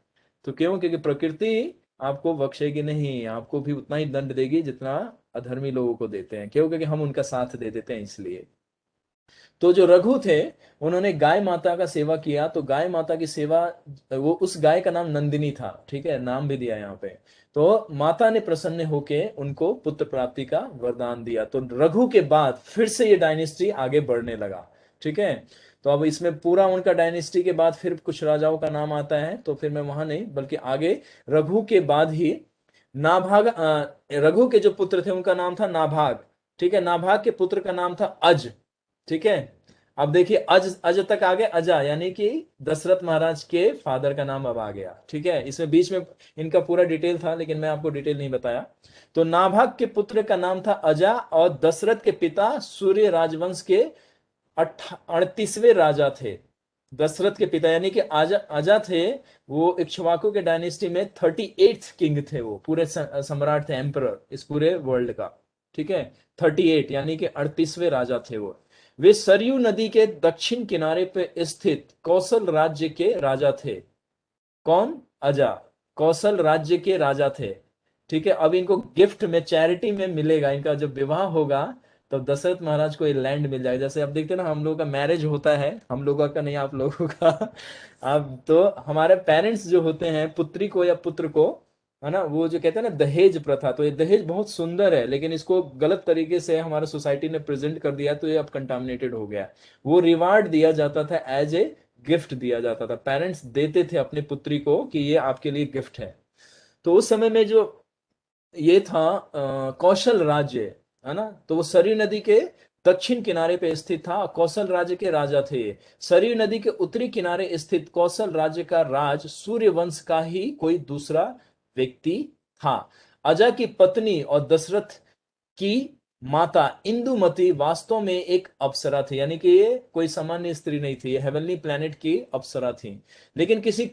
[SPEAKER 1] तो क्यों? क्योंकि प्रकृति आपको बख्शेगी नहीं, आपको भी उतना ही दंड देगी जितना अधर्मी लोगों को देते हैं। क्यों? क्योंकि हम उनका साथ दे देते हैं इसलिए। तो जो रघु थे उन्होंने गाय माता का सेवा किया। तो गाय माता की सेवा, वो उस गाय का नाम नंदिनी था। ठीक है, नाम भी दिया यहाँ पे। तो माता ने प्रसन्न होके उनको पुत्र प्राप्ति का वरदान दिया। तो रघु के बाद फिर से ये डायनेस्टी आगे बढ़ने लगा। ठीक है, तो अब इसमें पूरा उनका डायनेस्टी के बाद फिर कुछ राजाओं का नाम आता है, तो फिर मैं वहां नहीं बल्कि आगे रघु के बाद ही नाभाग, रघु के जो पुत्र थे उनका नाम था नाभाग। ठीक है, नाभाग के पुत्र का नाम था अज। ठीक है, अब देखिए अज तक आ गए, अजा यानी कि दशरथ महाराज के फादर का नाम अब आ गया। ठीक है, इसमें बीच में इनका पूरा डिटेल था लेकिन मैं आपको डिटेल नहीं बताया। तो नाभाग के पुत्र का नाम था अजा और दशरथ के पिता सूर्य राजवंश के 38वें राजा थे। दशरथ के पिता यानी कि अजा अजा थे, वो इक्ष्वाकु के डायनेस्टी में 38th किंग थे, वो पूरे सम्राट थे, एम्परर इस पूरे वर्ल्ड का। ठीक है, 38 यानी कि 38वें राजा थे वो। वे सरयू नदी के दक्षिण किनारे पे स्थित कौशल राज्य के राजा थे। कौन? अजा कौशल राज्य के राजा थे। ठीक है, अब इनको गिफ्ट में, चैरिटी में मिलेगा, इनका जब विवाह होगा तो दशरथ महाराज को ये लैंड मिल जाएगा। जैसे आप देखते हैं ना, हम लोगों का मैरिज होता है, हम लोगों का नहीं, आप लोगों का। अब तो हमारे पेरेंट्स जो होते हैं पुत्री को या पुत्र को, है ना, वो जो कहते हैं ना दहेज प्रथा, तो ये दहेज बहुत सुंदर है लेकिन इसको गलत तरीके से हमारे सोसाइटी ने प्रेजेंट कर दिया तो ये अब कंटामिनेटेड हो गया। वो रिवार्ड दिया जाता था, एज ए गिफ्ट दिया जाता था, पेरेंट्स देते थे अपनी पुत्री को कि ये आपके लिए गिफ्ट है। तो उस समय में जो ये था कौशल राज्य, है ना, तो वो सरयू नदी के दक्षिण किनारे पे स्थित था, कौशल राज्य के राजा थे। सरयू नदी के उत्तरी किनारे स्थित कौशल राज्य का राज सूर्य वंश का ही कोई दूसरा व्यक्ति था। अजा की पत्नी और दशरथ की माता इंदुमती वास्तव में एक अप्सरा थी, यानी कि ये कोई सामान्य स्त्री नहीं थी, ये हेवनली प्लैनेट की अप्सरा थी। लेकिन किसी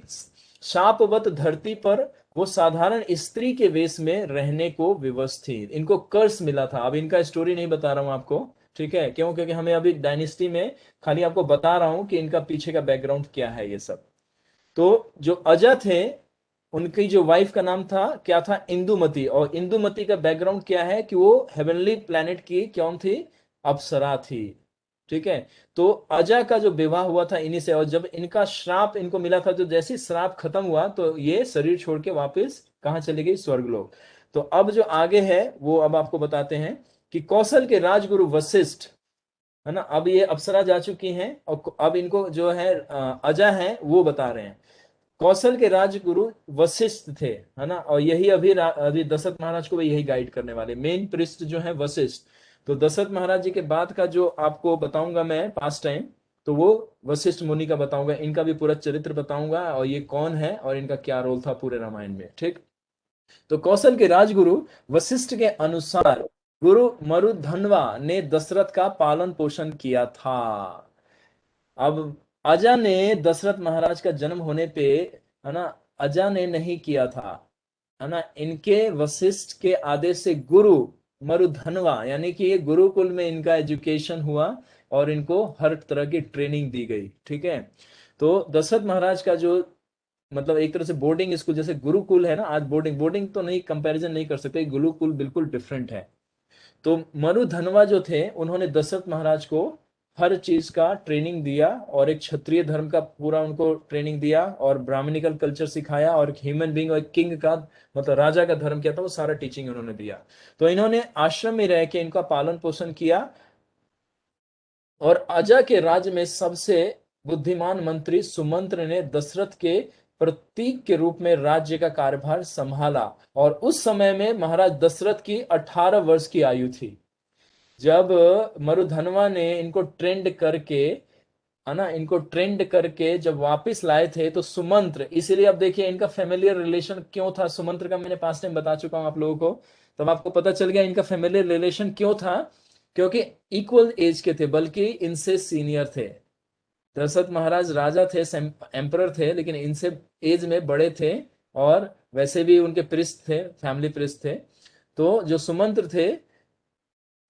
[SPEAKER 1] शापवत धरती पर वो साधारण स्त्री के वेश में रहने को विवश थी, इनको कर्स मिला था। अब इनका स्टोरी नहीं बता रहा हूं आपको, ठीक है, क्यों? क्योंकि हमें अभी डायनेस्टी में खाली आपको बता रहा हूं कि इनका पीछे का बैकग्राउंड क्या है ये सब। तो जो अजा थे, उनकी जो वाइफ का नाम था क्या था? इंदुमती। और इंदुमती का बैकग्राउंड क्या है कि वो हेवनली प्लैनेट की कौन थी? अप्सरा थी। ठीक है, तो अजा का जो विवाह हुआ था इन्हीं से, और जब इनका श्राप इनको मिला था, तो जैसे ही श्राप खत्म हुआ तो ये शरीर छोड़ के वापस कहाँ चली गई? स्वर्गलोक। तो अब जो आगे है वो अब आपको बताते हैं कि कौशल के राजगुरु वशिष्ठ, है ना, अब ये अप्सरा जा चुकी हैं और अब इनको जो है अजा है वो बता रहे हैं। कौशल के राजगुरु वशिष्ठ थे, है ना, और यही अभी दशरथ महाराज को भी यही गाइड करने वाले मेन पृष्ठ जो है वशिष्ठ। तो दशरथ महाराज जी के बाद का जो आपको बताऊंगा मैं पास्ट टाइम, तो वो वशिष्ठ मुनि का बताऊंगा, इनका भी पूरा चरित्र बताऊंगा और ये कौन है और इनका क्या रोल था पूरे रामायण में। ठीक, तो कौशल के राजगुरु वशिष्ठ के अनुसार गुरु मरुधन्वा ने दशरथ का पालन पोषण किया था। अब अजा ने दशरथ महाराज का जन्म होने पे, है ना, अजा ने नहीं किया था, है ना, इनके वशिष्ठ के आदेश से गुरु मरुधन्वा यानी कि ये गुरुकुल में इनका एजुकेशन हुआ और इनको हर तरह की ट्रेनिंग दी गई। ठीक है, तो दशरथ महाराज का जो मतलब एक तरह से बोर्डिंग स्कूल, जैसे गुरुकुल है ना, आज बोर्डिंग बोर्डिंग तो नहीं, कंपैरिजन नहीं कर सकते, गुरुकुल बिल्कुल डिफरेंट है। तो मरुधन्वा जो थे उन्होंने दशरथ महाराज को हर चीज का ट्रेनिंग दिया और एक क्षत्रिय धर्म का पूरा उनको ट्रेनिंग दिया और ब्राह्मणिकल कल्चर सिखाया और ह्यूमन बीइंग और किंग का मतलब राजा का धर्म क्या था वो सारा टीचिंग उन्होंने दिया। तो इन्होंने आश्रम में रह के इनका पालन पोषण किया और अजा के राज्य में सबसे बुद्धिमान मंत्री सुमंत्र ने दशरथ के प्रतीक के रूप में राज्य का कार्यभार संभाला। और उस समय में महाराज दशरथ की 18 वर्ष की आयु थी जब मरुधन्वा ने इनको ट्रेंड करके, है ना, इनको ट्रेंड करके जब वापस लाए थे तो सुमंत्र, इसीलिए अब देखिए इनका फैमिलियर रिलेशन क्यों था सुमंत्र का, मैंने पास्ट टाइम बता चुका हूं आप लोगों को, तब आपको पता चल गया इनका फैमिलियर रिलेशन क्यों था, क्योंकि इक्वल एज के थे, बल्कि इनसे सीनियर थे। दशरथ महाराज राजा थे, एम्परर थे, लेकिन इनसे एज में बड़े थे और वैसे भी उनके पृष्ठ थे, फैमिली पृष्ठ थे। तो जो सुमंत्र थे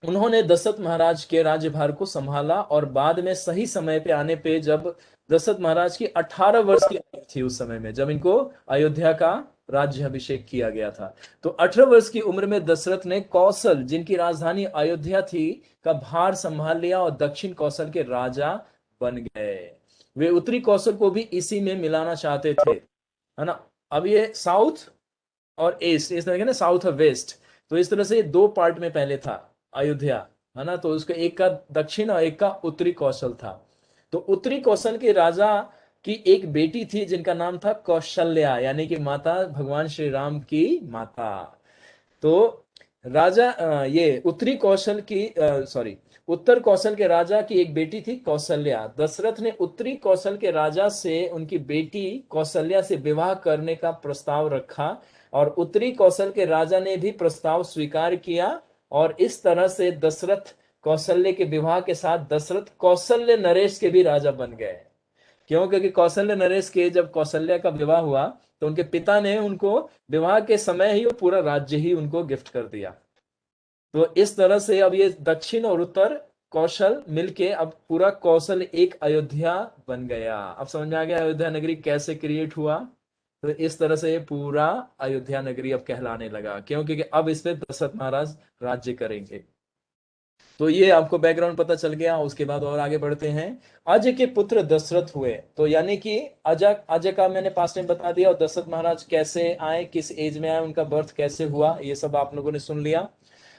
[SPEAKER 1] उन्होंने दशरथ महाराज के राज्यभार को संभाला और बाद में सही समय पे आने पे, जब दशरथ महाराज की 18 वर्ष की आयु थी उस समय में जब इनको अयोध्या का राज्य अभिषेक किया गया था, तो 18 वर्ष की उम्र में दशरथ ने कौशल, जिनकी राजधानी अयोध्या थी, का भार संभाल लिया और दक्षिण कौशल के राजा बन गए। वे उत्तरी कौशल को भी इसी में मिलाना चाहते थे, है ना। अब ये साउथ और ईस्ट, इस तरह के ना, साउथ और वेस्ट, तो इस तरह से दो पार्ट में पहले था अयोध्या, है ना, तो उसका एक का दक्षिण और एक का उत्तरी कौशल था। तो उत्तरी कौशल के राजा की एक बेटी थी जिनका नाम था कौशल्या, यानी कि माता भगवान श्री राम की माता। तो राजा ये उत्तरी कौशल की सॉरी उत्तर कौशल के राजा की एक बेटी थी कौशल्या। दशरथ ने उत्तरी कौशल के राजा से उनकी बेटी कौशल्या से विवाह करने का प्रस्ताव रखा और उत्तरी कौशल के राजा ने भी प्रस्ताव स्वीकार किया और इस तरह से दशरथ कौशल्य के विवाह के साथ दशरथ कौशल्य नरेश के भी राजा बन गए। क्यों? क्योंकि कौशल्य नरेश के जब कौशल्या का विवाह हुआ तो उनके पिता ने उनको विवाह के समय ही वो पूरा राज्य ही उनको गिफ्ट कर दिया। तो इस तरह से अब ये दक्षिण और उत्तर कौशल मिलके अब पूरा कौशल एक अयोध्या बन गया। अब समझ में आ गया अयोध्या नगरी कैसे क्रिएट हुआ। तो इस तरह से ये पूरा अयोध्या नगरी अब कहलाने लगा। क्यों? क्योंकि अब इस पे दशरथ महाराज राज्य करेंगे। तो ये आपको बैकग्राउंड पता चल गया। उसके बाद और आगे बढ़ते हैं। अजय के पुत्र दशरथ हुए। तो यानी कि अजय अजय का मैंने पास्ट में बता दिया और दशरथ महाराज कैसे आए, किस एज में आए, उनका बर्थ कैसे हुआ, ये सब आप लोगों ने सुन लिया।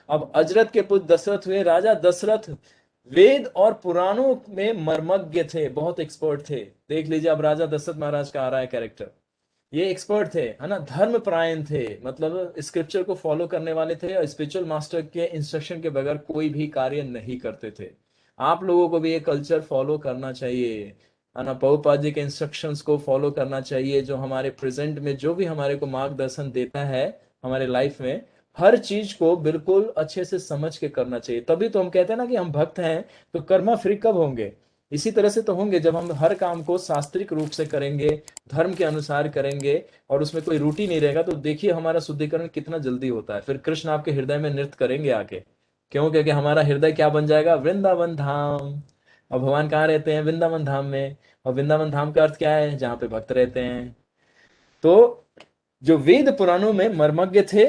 [SPEAKER 1] अब अजरथ के पुत्र दशरथ हुए। राजा दशरथ वेद और पुराणों में मर्मज्ञ थे, बहुत एक्सपर्ट थे। देख लीजिए अब राजा दशरथ महाराज का आ रहा है कैरेक्टर। ये एक्सपर्ट थे, है ना, धर्मपरायण थे, मतलब स्क्रिप्चर को फॉलो करने वाले थे और स्पिरिचुअल मास्टर के इंस्ट्रक्शन के बगैर कोई भी कार्य नहीं करते थे। आप लोगों को भी ये कल्चर फॉलो करना चाहिए, है ना। प्रभुपाद जी के इंस्ट्रक्शंस को फॉलो करना चाहिए, जो हमारे प्रेजेंट में जो भी हमारे को मार्गदर्शन देता है हमारे लाइफ में, हर चीज को बिल्कुल अच्छे से समझ के करना चाहिए। तभी तो हम कहते हैं ना कि हम भक्त हैं। तो कर्मा फ्री कब होंगे? इसी तरह से तो होंगे जब हम हर काम को शास्त्रिक रूप से करेंगे, धर्म के अनुसार करेंगे और उसमें कोई रूटी नहीं रहेगा। तो देखिए हमारा शुद्धिकरण कितना जल्दी होता है। फिर कृष्ण आपके हृदय में नृत्य करेंगे आके। क्यों? क्योंकि हमारा हृदय क्या बन जाएगा? वृंदावन धाम। और भगवान कहाँ रहते हैं? वृंदावन धाम में। और वृंदावन धाम का अर्थ क्या है? जहाँ पे भक्त रहते हैं। तो जो वेद पुराणों में मर्मज्ञ थे,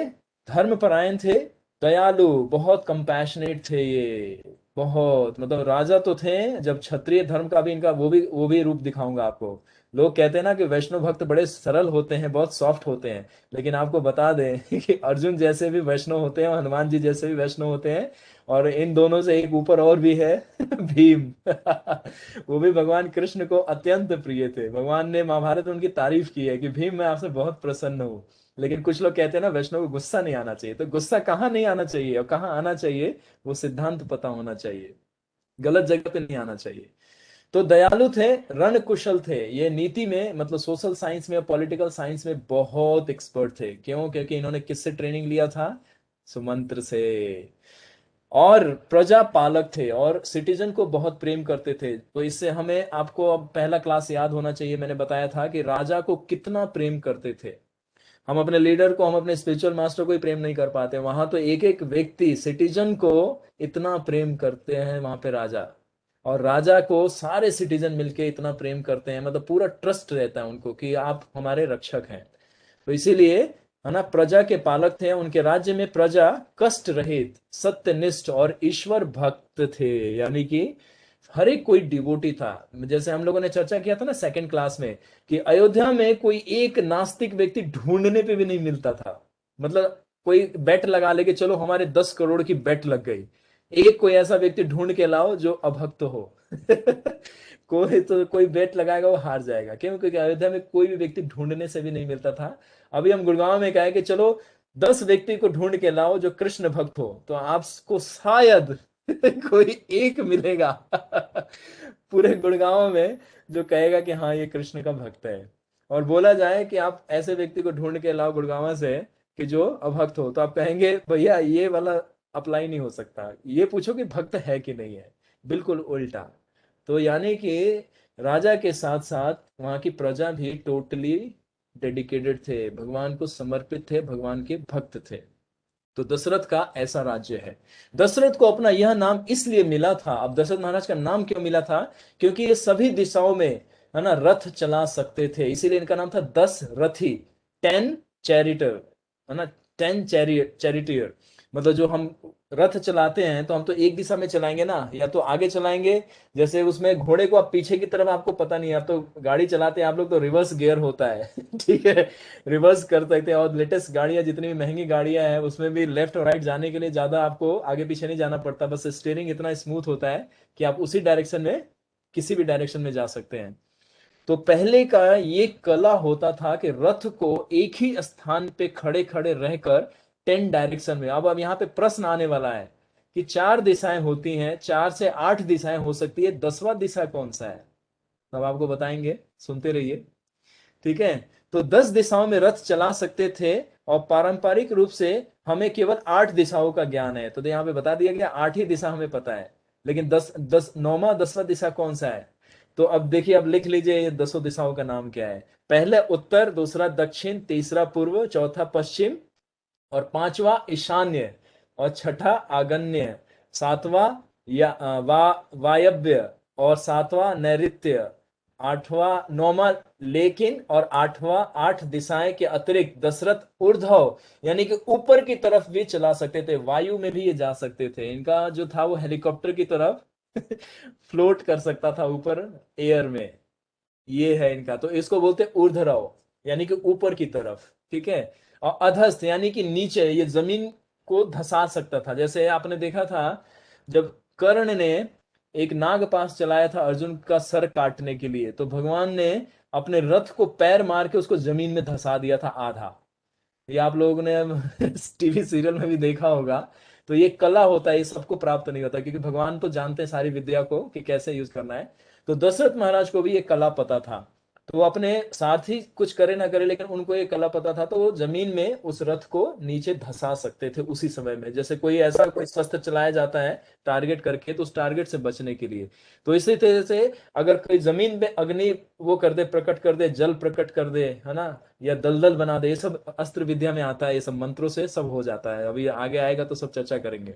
[SPEAKER 1] धर्मपरायण थे, दयालु, बहुत कंपैशनेट थे ये, बहुत, मतलब राजा तो थे। जब क्षत्रिय धर्म का भी इनका वो भी रूप दिखाऊंगा आपको। लोग कहते हैं ना कि वैष्णव भक्त बड़े सरल होते हैं, बहुत सॉफ्ट होते हैं, लेकिन आपको बता दें कि अर्जुन जैसे भी वैष्णव होते हैं और हनुमान जी जैसे भी वैष्णव होते हैं। और इन दोनों से एक ऊपर और भी है भीम। वो भी भगवान कृष्ण को अत्यंत प्रिय थे। भगवान ने महाभारत में उनकी तारीफ की है कि भीम मैं आपसे बहुत प्रसन्न हूँ। लेकिन कुछ लोग कहते हैं ना वैष्णव को गुस्सा नहीं आना चाहिए। तो गुस्सा कहाँ नहीं आना चाहिए और कहाँ आना चाहिए, वो सिद्धांत पता होना चाहिए। गलत जगह पे नहीं आना चाहिए। तो दयालु थे, रण कुशल थे। ये नीति में, मतलब सोशल साइंस में और पॉलिटिकल साइंस में बहुत एक्सपर्ट थे। क्यों? क्योंकि इन्होंने किससे ट्रेनिंग लिया था? सुमंत्र से। और प्रजा पालक थे और सिटीजन को बहुत प्रेम करते थे। तो इससे हमें, आपको अब पहला क्लास याद होना चाहिए, मैंने बताया था कि राजा को कितना प्रेम करते थे। हम अपने लीडर को, हम अपने स्पिरिचुअल मास्टर को ही प्रेम नहीं कर पाते, वहां तो एक एक व्यक्ति सिटीजन को इतना प्रेम करते हैं वहां पे राजा। और राजा को सारे सिटीजन मिलके इतना प्रेम करते हैं, मतलब पूरा ट्रस्ट रहता है उनको कि आप हमारे रक्षक हैं। तो इसीलिए, है ना, प्रजा के पालक थे। उनके राज्य में प्रजा कष्ट रहित, सत्यनिष्ठ और ईश्वर भक्त थे। यानी कि हर एक कोई डिवोटी था। जैसे हम लोगों ने चर्चा किया था ना सेकंड क्लास में, कि अयोध्या में कोई एक नास्तिक व्यक्ति ढूंढने पे भी नहीं मिलता था। मतलब कोई बेट लगा ले कि चलो हमारे 10 करोड़ की बेट लग गई, एक कोई ऐसा व्यक्ति ढूंढ के लाओ जो अभक्त हो। कोई तो कोई बेट लगाएगा वो हार जाएगा। क्यों? क्योंकि अयोध्या में कोई भी व्यक्ति ढूंढने से भी नहीं मिलता था। अभी हम गुड़गांव में कहे कि चलो 10 व्यक्ति को ढूंढ के लाओ जो कृष्ण भक्त हो, तो आपको शायद कोई एक मिलेगा पूरे गुड़गांव में जो कहेगा कि हाँ ये कृष्ण का भक्त है। और बोला जाए कि आप ऐसे व्यक्ति को ढूंढ के लाओ गुड़गांव से कि जो अभक्त हो, तो आप कहेंगे भैया ये वाला अप्लाई नहीं हो सकता, ये पूछो कि भक्त है कि नहीं है। बिल्कुल उल्टा। तो यानी कि राजा के साथ साथ वहां की प्रजा भी टोटली डेडिकेटेड थे, भगवान को समर्पित थे, भगवान के भक्त थे। तो दशरथ का ऐसा राज्य है। दशरथ को अपना यह नाम इसलिए मिला था। अब दशरथ महाराज का नाम क्यों मिला था? क्योंकि ये सभी दिशाओं में, है ना, रथ चला सकते थे, इसीलिए इनका नाम था 10 रथी, 10 चैरिटर, है ना, 10 चैरिटियर। मतलब जो हम रथ चलाते हैं तो हम तो एक दिशा में चलाएंगे ना, या तो आगे चलाएंगे। जैसे उसमें घोड़े को आप पीछे की तरफ, आपको पता नहीं है, आप तो गाड़ी चलाते हैं आप लोग तो रिवर्स गियर होता है ठीक है, रिवर्स कर सकते हैं। और लेटेस्ट गाड़ियां, जितनी भी महंगी गाड़ियां हैं, उसमें भी लेफ्ट और राइट जाने के लिए ज्यादा आपको आगे पीछे नहीं जाना पड़ता। बस स्टीयरिंग इतना स्मूथ होता है कि आप उसी डायरेक्शन में, किसी भी डायरेक्शन में जा सकते हैं। तो पहले का ये कला होता था कि रथ को एक ही स्थान पे खड़े खड़े रहकर 10 डायरेक्शन में। अब यहाँ पे प्रश्न आने वाला है कि 4 दिशाएं होती हैं, 4 से 8 दिशाएं हो सकती है, 10वां दिशा कौन सा है? तब आपको बताएंगे, सुनते रहिए। ठीक है, तो 10 दिशाओं में रथ चला सकते थे और पारंपरिक रूप से हमें केवल 8 दिशाओं का ज्ञान है। तो यहाँ पे बता दिया गया 8 ही दिशा हमें पता है, लेकिन 9वां 10वां दिशा कौन सा है? तो अब देखिए, अब लिख लीजिए ये 10 दिशाओं का नाम क्या है। पहले उत्तर, दूसरा दक्षिण, तीसरा पूर्व, चौथा पश्चिम और पांचवा ईशान्य और छठा आग्नेय, सातवां वायव्य और सातवां नैऋत्य, आठवां नौवां लेकिन और आठवां, 8 दिशाएं के अतिरिक्त दशरथ ऊर्ध्व यानी कि ऊपर की तरफ भी चला सकते थे, वायु में भी ये जा सकते थे। इनका जो था वो हेलीकॉप्टर की तरफ फ्लोट कर सकता था ऊपर एयर में। ये है इनका, तो इसको बोलते ऊर्ध्व यानी कि ऊपर की तरफ। ठीक है, और अधस्थ यानी कि नीचे, ये जमीन को धसा सकता था। जैसे आपने देखा था जब कर्ण ने एक नागपाश चलाया था अर्जुन का सर काटने के लिए, तो भगवान ने अपने रथ को पैर मार के उसको जमीन में धसा दिया था आधा। ये आप लोगों ने टीवी सीरियल में भी देखा होगा। तो ये कला होता है, ये सबको प्राप्त नहीं होता, क्योंकि भगवान तो जानते हैं सारी विद्या को कि कैसे यूज करना है। तो दशरथ महाराज को भी ये कला पता था, तो वो अपने साथ ही कुछ करे ना करे, लेकिन उनको ये कला पता था, तो वो जमीन में उस रथ को नीचे धसा सकते थे उसी समय में। जैसे कोई शस्त्र चलाया जाता है टारगेट करके, तो उस टारगेट से बचने के लिए। तो इसी तरह से अगर कोई जमीन में अग्नि वो कर दे, प्रकट कर दे, जल प्रकट कर दे, है ना, या दलदल बना दे, ये सब अस्त्र विद्या में आता है, ये सब मंत्रों से सब हो जाता है। अभी आगे आएगा तो सब चर्चा करेंगे।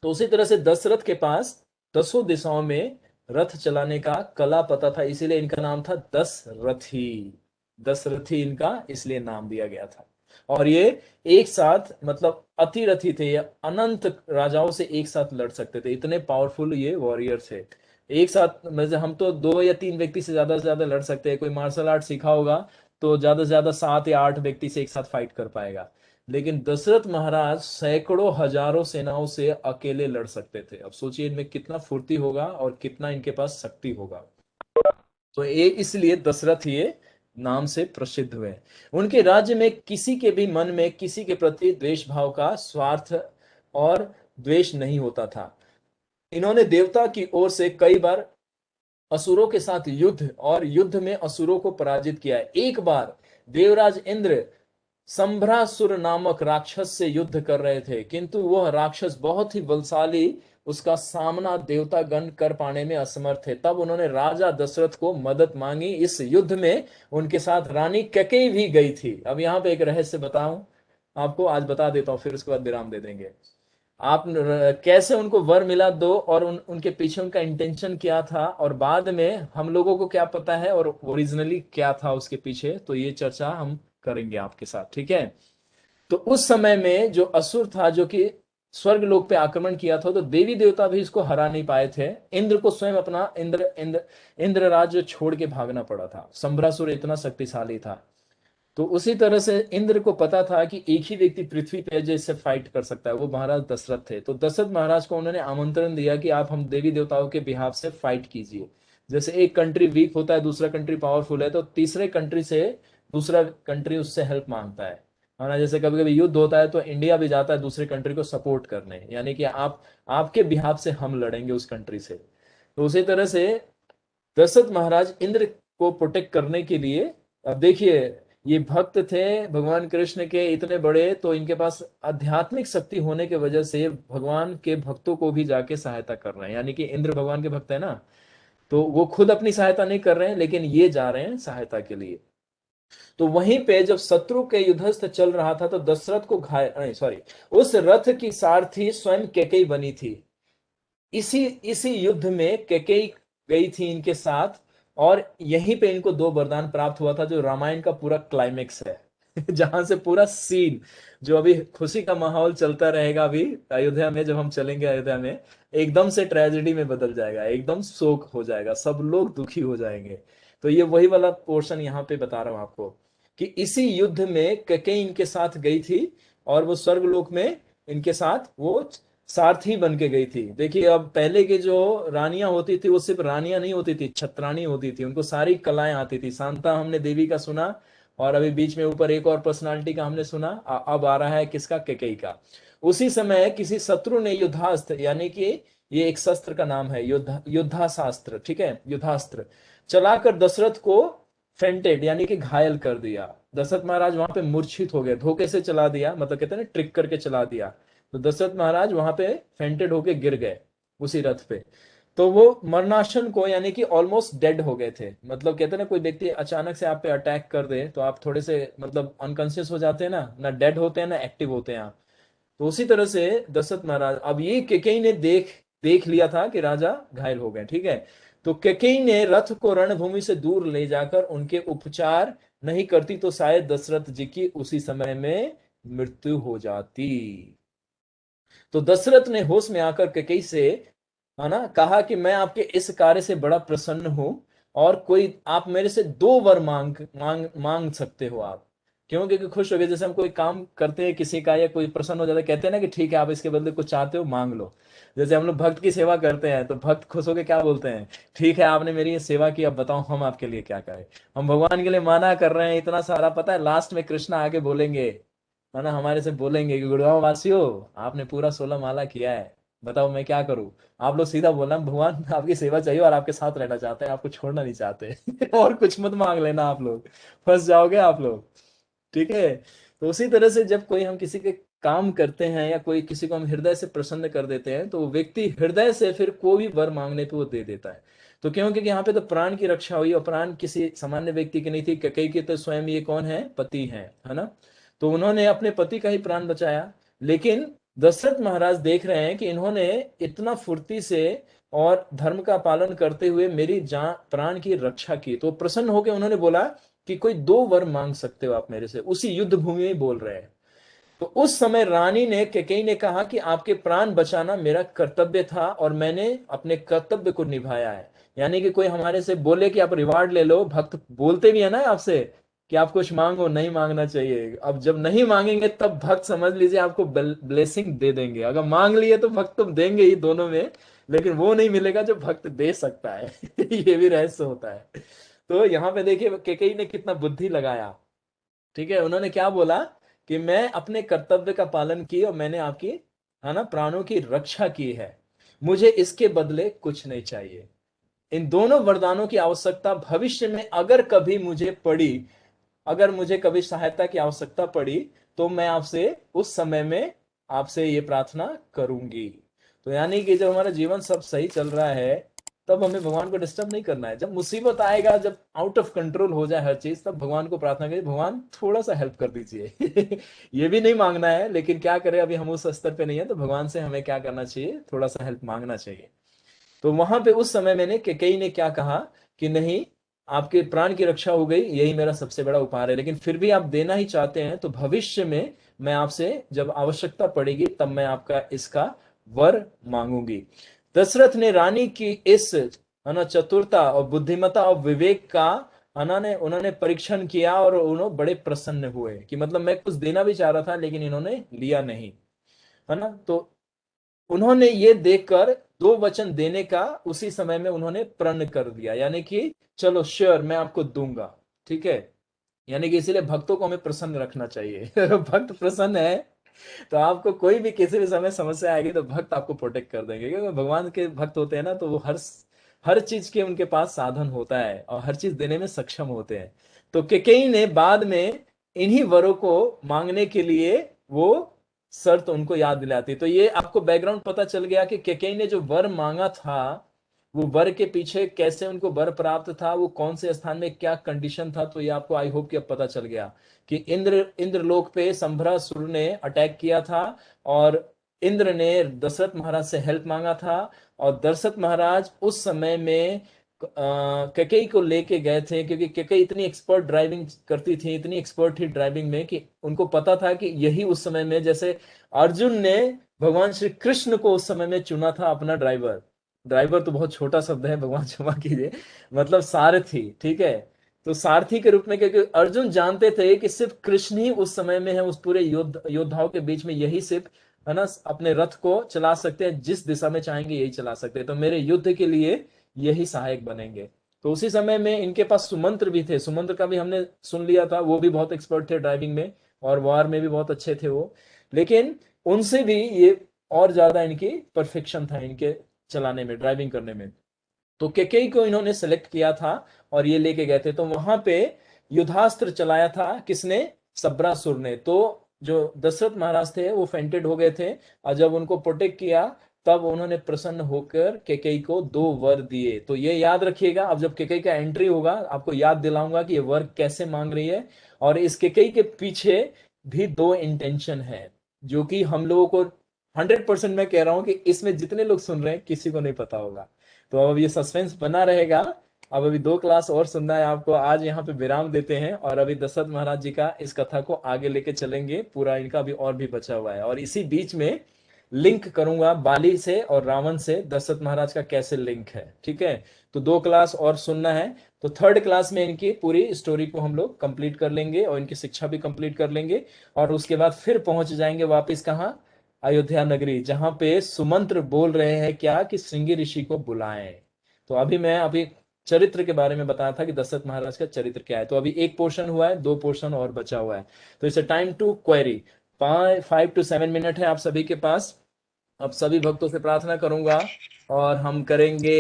[SPEAKER 1] तो उसी तरह से दशरथ के पास 10 दिशाओं में रथ चलाने का कला पता था, इसीलिए इनका नाम था दशरथी। दशरथी इनका इसलिए नाम दिया गया था। और ये एक साथ मतलब अतिरथी थे, ये अनंत राजाओं से एक साथ लड़ सकते थे, इतने पावरफुल ये वॉरियर थे। एक साथ मतलब हम तो 2 या 3 व्यक्ति से ज्यादा लड़ सकते हैं। कोई मार्शल आर्ट सीखा होगा तो ज्यादा से ज्यादा 7 या 8 व्यक्ति से एक साथ फाइट कर पाएगा, लेकिन दशरथ महाराज सैकड़ों हजारों सेनाओं से अकेले लड़ सकते थे। अब सोचिए इनमें कितना फुर्ती होगा और कितना इनके पास शक्ति होगा। तो ये इसलिए दशरथ ये नाम से प्रसिद्ध हुए। उनके राज्य में किसी के भी मन में किसी के प्रति द्वेष भाव का, स्वार्थ और द्वेष नहीं होता था। इन्होंने देवता की ओर से कई बार असुरों के साथ युद्ध और युद्ध में असुरों को पराजित किया है। एक बार देवराज इंद्र संभ्रासुर नामक राक्षस से युद्ध कर रहे थे, किंतु वह राक्षस बहुत ही बलशाली, उसका सामना देवतागण कर पाने में असमर्थ थे। तब उन्होंने राजा दशरथ को मदद मांगी। इस युद्ध में उनके साथ रानी कैकेयी भी गई थी। अब यहाँ पे एक रहस्य बताऊं आपको, आज बता देता हूं, फिर उसके बाद विराम दे देंगे। आप कैसे उनको वर मिला दो, और उनके पीछे उनका इंटेंशन क्या था, और बाद में हम लोगों को क्या पता है और ओरिजिनली क्या था उसके पीछे, तो ये चर्चा हम करेंगे आपके साथ। ठीक है, तो उस समय में जो असुर था, जो कि स्वर्ग लोक पे आक्रमण किया था, तो देवी देवता भी इसको हरा नहीं पाए थे। इंद्र को स्वयं अपना इंद्र राज्य छोड़ के भागना पड़ा था, संभ्रासुर इतना शक्तिशाली था। तो उसी तरह से इंद्र को पता था कि एक ही व्यक्ति पृथ्वी पे जिससे फाइट कर सकता है, वो महाराज दशरथ थे। तो दशरथ महाराज को उन्होंने आमंत्रण दिया कि आप हम देवी देवताओं के बिहाफ से फाइट कीजिए। जैसे एक कंट्री वीक होता है, दूसरा कंट्री पावरफुल है, तो तीसरे कंट्री से दूसरा कंट्री उससे हेल्प मांगता है ना। जैसे कभी कभी युद्ध होता है तो इंडिया भी जाता है दूसरे कंट्री को सपोर्ट करने, यानी कि आपके बिहाफ से हम लड़ेंगे उस कंट्री से। तो उसी तरह से दशरथ महाराज इंद्र को प्रोटेक्ट करने के लिए, अब देखिए ये भक्त थे भगवान कृष्ण के इतने बड़े, तो इनके पास आध्यात्मिक शक्ति होने की वजह से भगवान के भक्तों को भी जाके सहायता कर रहे हैं। यानी कि इंद्र भगवान के भक्त है ना, तो वो खुद अपनी सहायता नहीं कर रहे हैं, लेकिन ये जा रहे हैं सहायता के लिए। तो वहीं पे जब शत्रु के युद्धस्थ चल रहा था, तो दशरथ को उस रथ की सारथी स्वयं कैकेयी बनी थी। इसी युद्ध में कैकेयी गई थी इनके साथ, और यहीं पे इनको 2 वरदान प्राप्त हुआ था, जो रामायण का पूरा क्लाइमेक्स है। जहां से पूरा सीन, जो अभी खुशी का माहौल चलता रहेगा अभी अयोध्या में, जब हम चलेंगे अयोध्या में, एकदम से ट्रेजेडी में बदल जाएगा, एकदम शोक हो जाएगा, सब लोग दुखी हो जाएंगे। तो ये वही वाला पोर्शन यहाँ पे बता रहा हूं आपको, कि इसी युद्ध में कैकेयी इनके साथ गई थी, और वो स्वर्गलोक में इनके साथ वो सारथी बन के गई थी। देखिए, अब पहले की जो रानियां होती थी वो सिर्फ रानियां नहीं होती थी, छत्राणी होती थी, उनको सारी कलाएं आती थी। शांता हमने देवी का सुना, और अभी बीच में ऊपर एक और पर्सनालिटी का हमने सुना, अब आ रहा है किसका, कैकेयी का। उसी समय किसी शत्रु ने युद्धास्त्र, यानी कि ये एक शस्त्र का नाम है, युद्धाशास्त्र, ठीक है, युद्धास्त्र चलाकर दशरथ को फेंटेड यानी कि घायल कर दिया। दशरथ महाराज वहां पे मूर्छित हो गए, धोखे से चला दिया, मतलब कहते हैं ना ट्रिक करके चला दिया। तो दशरथ महाराज वहां पे फेंटेड होके गिर गए उसी रथ पे। तो वो मरणासन को, यानी कि ऑलमोस्ट डेड हो गए थे। मतलब कहते हैं ना कोई व्यक्ति अचानक से आप पे अटैक कर दे तो आप थोड़े से मतलब अनकॉन्शियस हो जाते हैं ना डेड होते हैं ना एक्टिव होते हैं आप। तो उसी तरह से दशरथ महाराज, अब ये कैकेयी ने देख देख लिया था कि राजा घायल हो गए, ठीक है। तो कैकेयी ने रथ को रणभूमि से दूर ले जाकर उनके उपचार नहीं करती तो शायद दशरथ जी की उसी समय में मृत्यु हो जाती। तो दशरथ ने होश में आकर कैकेयी से, है ना, कहा कि मैं आपके इस कार्य से बड़ा प्रसन्न हूं और कोई आप मेरे से 2 वर मांग मांग मांग सकते हो आप। क्यों? क्योंकि खुश हो गए, जैसे हम कोई काम करते हैं किसी का या कोई प्रसन्न हो जाता है, कहते हैं ना कि ठीक है आप इसके बदले कुछ चाहते हो मांग लो। जैसे हम लोग भक्त की सेवा करते हैं तो भक्त खुश होकर क्या बोलते हैं, ठीक है आपने मेरी ये सेवा की, अब बताओ हम आपके लिए क्या करें। हम भगवान के लिए माना कर रहे हैं इतना सारा, पता है लास्ट में कृष्णा आके बोलेंगे, है ना, हमारे से बोलेंगे कि गुड़गांव वासियों आपने पूरा 16 माला किया है, बताओ मैं क्या करूं। आप लोग सीधा बोलना भगवान आपकी सेवा चाहिए और आपके साथ रहना चाहते हैं, आपको छोड़ना नहीं चाहते और कुछ मत मांग लेना, आप लोग फंस जाओगे आप लोग, ठीक है। तो उसी तरह से जब कोई हम किसी के काम करते हैं या कोई किसी को हम हृदय से प्रसन्न कर देते हैं तो वो व्यक्ति हृदय से फिर कोई भी वर मांगने पे वो दे देता है। तो क्यों? क्योंकि यहाँ पे तो प्राण की रक्षा हुई और प्राण किसी सामान्य व्यक्ति की नहीं थी, कैकेयी के तो स्वयं ये कौन है, पति है ना। तो उन्होंने अपने पति का ही प्राण बचाया। लेकिन दशरथ महाराज देख रहे हैं कि इन्होंने इतना फुर्ती से और धर्म का पालन करते हुए मेरी जान प्राण की रक्षा की, तो प्रसन्न होकर उन्होंने बोला कि कोई 2 वर मांग सकते हो आप मेरे से, उसी युद्ध भूमि में बोल रहे हैं। तो उस समय रानी ने, कैकेयी ने कहा कि आपके प्राण बचाना मेरा कर्तव्य था और मैंने अपने कर्तव्य को निभाया है। यानी कि कोई हमारे से बोले कि आप रिवार्ड ले लो, भक्त बोलते भी है ना आपसे कि आप कुछ मांगो, नहीं मांगना चाहिए। अब जब नहीं मांगेंगे तब भक्त समझ लीजिए आपको ब्लेसिंग दे देंगे, अगर मांग लिए तो भक्त तो देंगे ही दोनों में, लेकिन वो नहीं मिलेगा जो भक्त दे सकता है ये भी रहस्य होता है। तो यहाँ पे देखिए कैकेयी ने कितना बुद्धि लगाया, ठीक है। उन्होंने क्या बोला कि मैं अपने कर्तव्य का पालन की और मैंने आपकी, है ना, प्राणों की रक्षा की है, मुझे इसके बदले कुछ नहीं चाहिए। इन दोनों वरदानों की आवश्यकता भविष्य में अगर कभी मुझे पड़ी, अगर मुझे कभी सहायता की आवश्यकता पड़ी तो मैं आपसे उस समय में आपसे ये प्रार्थना करूंगी। तो यानी कि जब हमारा जीवन सब सही चल रहा है तब हमें भगवान को डिस्टर्ब नहीं करना है। जब मुसीबत आएगा, जब आउट ऑफ कंट्रोल हो जाए हर चीज, तब भगवान को प्रार्थना करिए, भगवान थोड़ा सा हेल्प कर दीजिए ये भी नहीं मांगना है, लेकिन क्या करें अभी हम उस स्तर पे नहीं है, तो भगवान से हमें क्या करना चाहिए, थोड़ा सा हेल्प मांगना चाहिए। तो वहां पे उस समय मैंने कैकेयी ने क्या कहा कि नहीं, आपके प्राण की रक्षा हो गई, यही मेरा सबसे बड़ा उपहार है, लेकिन फिर भी आप देना ही चाहते हैं तो भविष्य में मैं आपसे जब आवश्यकता पड़ेगी तब मैं आपका इसका वर मांगूंगी। दशरथ ने रानी की इस, है ना, चतुरता और बुद्धिमत्ता और विवेक का, उन्होंने परीक्षण किया और उन्होंने बड़े प्रसन्न हुए कि मतलब मैं कुछ देना भी चाह रहा था लेकिन इन्होंने लिया नहीं, है ना। तो उन्होंने ये देखकर 2 वचन देने का उसी समय में उन्होंने प्रण कर दिया, यानी कि चलो श्योर मैं आपको दूंगा, ठीक है। यानी कि इसीलिए भक्तों को हमें प्रसन्न रखना चाहिए भक्त प्रसन्न है तो आपको कोई भी किसी भी समय समस्या आएगी तो भक्त आपको प्रोटेक्ट कर देंगे, क्योंकि भगवान के भक्त होते हैं ना, तो वो हर चीज के उनके पास साधन होता है और हर चीज देने में सक्षम होते हैं। तो कैकेयी ने बाद में इन्हीं वरों को मांगने के लिए वो शर्त उनको याद दिलाती। तो ये आपको बैकग्राउंड पता चल गया कि कैकेयी ने जो वर मांगा था, वो वर के पीछे कैसे उनको वर प्राप्त था, वो कौन से स्थान में क्या कंडीशन था। तो ये आपको आई होप कि अब पता चल गया कि इंद्रलोक पे संभरासुर ने अटैक किया था और इंद्र ने दशरथ महाराज से हेल्प मांगा था, और दशरथ महाराज उस समय में कैकेयी को लेके गए थे, क्योंकि कैकेयी इतनी एक्सपर्ट ड्राइविंग करती थी, इतनी एक्सपर्ट थी ड्राइविंग में कि उनको पता था कि यही उस समय में, जैसे अर्जुन ने भगवान श्री कृष्ण को उस समय में चुना था अपना ड्राइवर। ड्राइवर तो बहुत छोटा शब्द है, भगवान क्षमा कीजिए, मतलब सारथी, ठीक है। तो सारथी के रूप में, क्योंकि अर्जुन जानते थे कि सिर्फ कृष्ण ही उस समय में है, उस पूरे योद्धाओं के बीच में यही सिर्फ, है ना, अपने रथ को चला सकते हैं, जिस दिशा में चाहेंगे यही चला सकते हैं, तो मेरे युद्ध के लिए यही सहायक बनेंगे। तो उसी समय में इनके पास सुमंत्र भी थे, सुमंत्र का भी हमने सुन लिया था, वो भी बहुत एक्सपर्ट थे ड्राइविंग में और वार में भी बहुत अच्छे थे वो। लेकिन उनसे भी ये और ज्यादा इनकी परफेक्शन था इनके चलाने में, ड्राइविंग करने में। तो केकेई को इन्होंने सेलेक्ट किया था और ये लेके गए थे। तो वहां पे युद्धास्त्र चलाया था किसने? सब्रासुर ने। तो जो दशरथ महाराज थे वो फेंटेड हो गए थे, और जब उनको प्रोटेक्ट किया तब उन्होंने प्रसन्न होकर केकेई को 2 वर दिए। तो ये याद रखिएगा, अब जब केकेई का एंट्री होगा आपको याद दिलाऊंगा कि ये वर कैसे मांग रही है। और इस केकेई के पीछे भी 2 इंटेंशन है, जो कि हम लोगों को 100% मैं कह रहा हूं कि इसमें जितने लोग सुन रहे हैं किसी को नहीं पता होगा। तो अब ये सस्पेंस बना रहेगा। अब अभी 2 क्लास और सुनना है आपको, आज यहाँ पे विराम देते हैं और अभी दशरथ महाराज जी का इस कथा को आगे लेके चलेंगे, पूरा इनका भी और भी बचा हुआ है। और इसी बीच में लिंक करूंगा बाली से और रावण से दशरथ महाराज का कैसे लिंक है, ठीक है। तो 2 क्लास और सुनना है। तो 3rd क्लास में इनकी पूरी स्टोरी को हम लोग कंप्लीट कर लेंगे और इनकी शिक्षा भी कंप्लीट कर लेंगे, और उसके बाद फिर पहुंच जाएंगे वापस कहाँ? अयोध्या नगरी, जहां पे सुमंत्र बोल रहे हैं क्या कि श्रृंगी ऋषि को बुलाएं। तो अभी चरित्र के बारे में बताया था कि दशरथ महाराज का चरित्र क्या है। तो अभी 1 पोर्शन हुआ है, 2 पोर्शन और बचा हुआ है। तो इसे time to query 5 to 7 minute है आप सभी के पास। अब सभी भक्तों से प्रार्थना करूंगा और हम करेंगे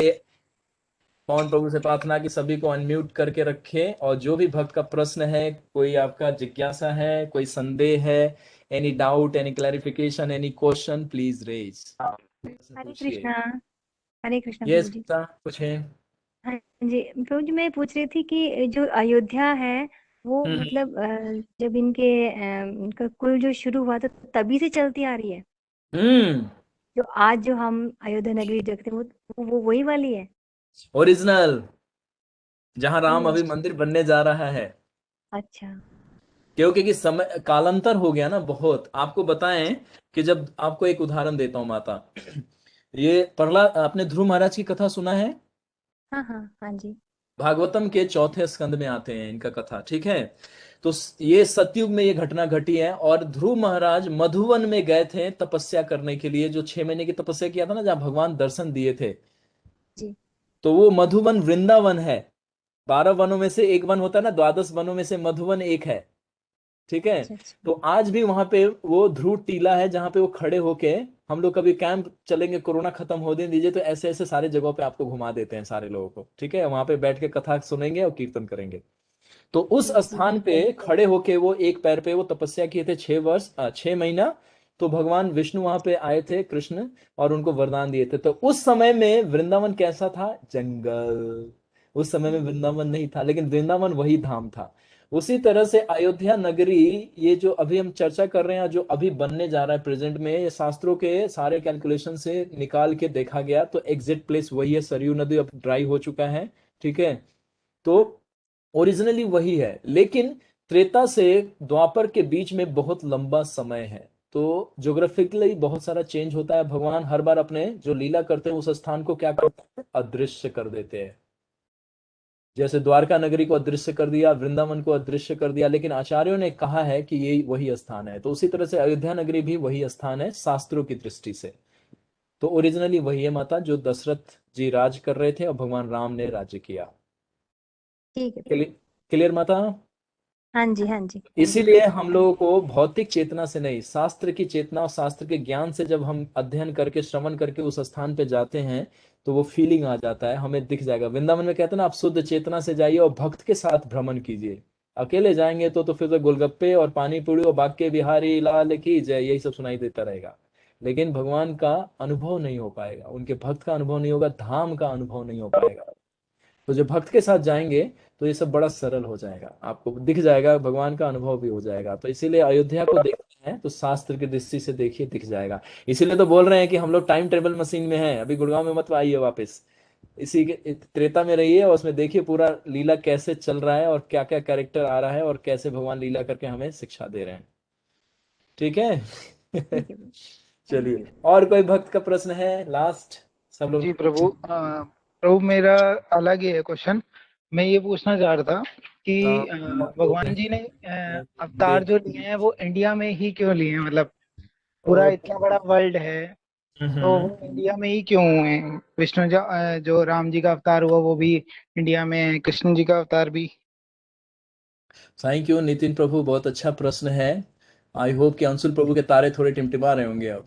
[SPEAKER 1] पवन प्रभु से प्रार्थना कि सभी को अनम्यूट करके रखें, और जो भी भक्त का प्रश्न है, कोई आपका जिज्ञासा है, कोई संदेह है, any doubt, any clarification, any question, please raise.
[SPEAKER 6] Hare
[SPEAKER 1] पूछिए।
[SPEAKER 6] कृष्णा। हरे कृष्णा
[SPEAKER 1] यस
[SPEAKER 6] प्रभु जी।
[SPEAKER 1] बेटा, पूछें।
[SPEAKER 6] हाँ जी प्रभु जी, मैं पूछ रही थी कि जो अयोध्या है वो
[SPEAKER 1] हम्म
[SPEAKER 6] मतलब जब इनका कुल जो शुरू हुआ था तभी से चलती आ रही है।
[SPEAKER 1] हम्म
[SPEAKER 6] जो आज जो हम अयोध्या नगरी देखते हैं वो वही वाली है।
[SPEAKER 1] ओरिजिनल, जहां राम
[SPEAKER 6] ओ
[SPEAKER 1] अभी मंदिर बनने जा रहा है।
[SPEAKER 6] अच्छा।
[SPEAKER 1] क्योंकि कि समय कालांतर हो गया ना बहुत। आपको बताएं कि जब आपको एक उदाहरण देता हूं माता, ये प्रहलाद, आपने ध्रुव महाराज की कथा सुना है?
[SPEAKER 6] हाँ हाँ हाँ जी।
[SPEAKER 1] भागवतम के 4थे स्कंद में आते हैं इनका कथा, ठीक है। तो ये सतयुग में ये घटना घटी है, और ध्रुव महाराज मधुवन में गए थे तपस्या करने के लिए, जो 6 महीने की तपस्या किया था ना, जहाँ भगवान दर्शन दिए थे।
[SPEAKER 6] जी।
[SPEAKER 1] तो वो मधुवन वृंदावन है। 12 वनों में से एक वन होता है ना, 12 वनों में से मधुवन एक है, ठीक है।
[SPEAKER 6] अच्छा अच्छा।
[SPEAKER 1] तो आज भी वहां पे वो ध्रुव टीला है, जहां पे वो खड़े होके, हम लोग कभी कैंप चलेंगे, कोरोना खत्म होने दीजिए, तो ऐसे ऐसे सारे जगहों पे आपको घुमा देते हैं सारे लोगों को, ठीक है। वहां पे बैठ के कथा सुनेंगे और कीर्तन करेंगे। तो उस
[SPEAKER 6] ठीक ठीक।
[SPEAKER 1] स्थान पे खड़े होके वो एक पैर पे वो तपस्या किए थे 6 वर्ष, 6 महीना। तो भगवान विष्णु वहां पे आए थे, कृष्ण, और उनको वरदान दिए थे। तो उस समय में वृंदावन कैसा था? जंगल। उस समय में वृंदावन नहीं था, लेकिन वृंदावन वही धाम था। उसी तरह से अयोध्या नगरी, ये जो अभी हम चर्चा कर रहे हैं, जो अभी बनने जा रहा है प्रेजेंट में, ये शास्त्रों के सारे कैलकुलेशन से निकाल के देखा गया तो एग्जैक्ट प्लेस वही है। सरयू नदी अब ड्राई हो चुका है, ठीक है। तो ओरिजिनली वही है, लेकिन त्रेता से द्वापर के बीच में बहुत लंबा समय है। तो ज्योग्राफिकली बहुत सारा चेंज होता है। भगवान हर बार अपने जो लीला करते हैं उस स्थान को क्या करते हैं? अदृश्य कर देते हैं। जैसे द्वारका नगरी को अदृश्य कर दिया, वृंदावन को अदृश्य कर दिया, लेकिन आचार्यों ने कहा है कि ये वही स्थान है। तो उसी तरह से अयोध्या नगरी भी वही स्थान है शास्त्रों की दृष्टि से। तो ओरिजिनली वही है माता, जो दशरथ जी राज कर रहे थे और भगवान राम ने राज्य किया।
[SPEAKER 6] ठीक है प्रभु।
[SPEAKER 1] क्लियर माता?
[SPEAKER 6] हाँ जी हाँ जी हाँ जी
[SPEAKER 1] इसीलिए हम लोगों को भौतिक चेतना से नहीं, शास्त्र की चेतना और शास्त्र के ज्ञान से जब हम अध्ययन करके, श्रवण करके उस स्थान पे जाते हैं, तो वो फीलिंग आ जाता है, हमें दिख जाएगा। वृंदावन में कहते हैं ना, आप शुद्ध चेतना से जाइए और भक्त के साथ भ्रमण कीजिए। अकेले जाएंगे तो फिर तो गोलगप्पे और पानी पूरी और बाके बिहारी लाल की जय, यही सब सुनाई देता रहेगा। लेकिन भगवान का अनुभव नहीं हो पाएगा, उनके भक्त का अनुभव नहीं होगा, धाम का अनुभव नहीं हो पाएगा। तो जब भक्त के साथ जाएंगे तो ये सब बड़ा सरल हो जाएगा, आपको दिख जाएगा, भगवान का अनुभव भी हो जाएगा। तो इसीलिए अयोध्या को देखते हैं तो शास्त्र की दृष्टि से देखिए, दिख जाएगा। इसीलिए तो बोल रहे हैं कि हम लोग टाइम ट्रेवल मशीन में हैं, अभी गुड़गांव में मत आइए वापस, इसी के त्रेता में रहिए और उसमें देखिए पूरा लीला कैसे चल रहा है और क्या क्या कैरेक्टर आ रहा है और कैसे भगवान लीला करके हमें शिक्षा दे रहे हैं, ठीक है।
[SPEAKER 6] ठीक है प्रभु। थैंक
[SPEAKER 1] चलिए,
[SPEAKER 6] यू।
[SPEAKER 1] और कोई भक्त का प्रश्न है? लास्ट सब लोग।
[SPEAKER 7] जी प्रभु, प्रभु मेरा अलग ही है क्वेश्चन। मैं ये पूछना चाह रहा था कि भगवान जी ने अवतार जो लिए हैं वो इंडिया में ही क्यों लिए हैं? मतलब पूरा इतना बड़ा वर्ल्ड है, तो वो
[SPEAKER 1] हम्म।
[SPEAKER 7] इंडिया में ही क्यों हुए? विष्णु जो राम जी का अवतार हुआ वो भी इंडिया में है, कृष्ण जी का अवतार भी।
[SPEAKER 1] थैंक यू नितिन प्रभु, बहुत अच्छा प्रश्न है। आई होप कि अंशुल प्रभु के तारे थोड़े टिमटिमा रहे होंगे अब,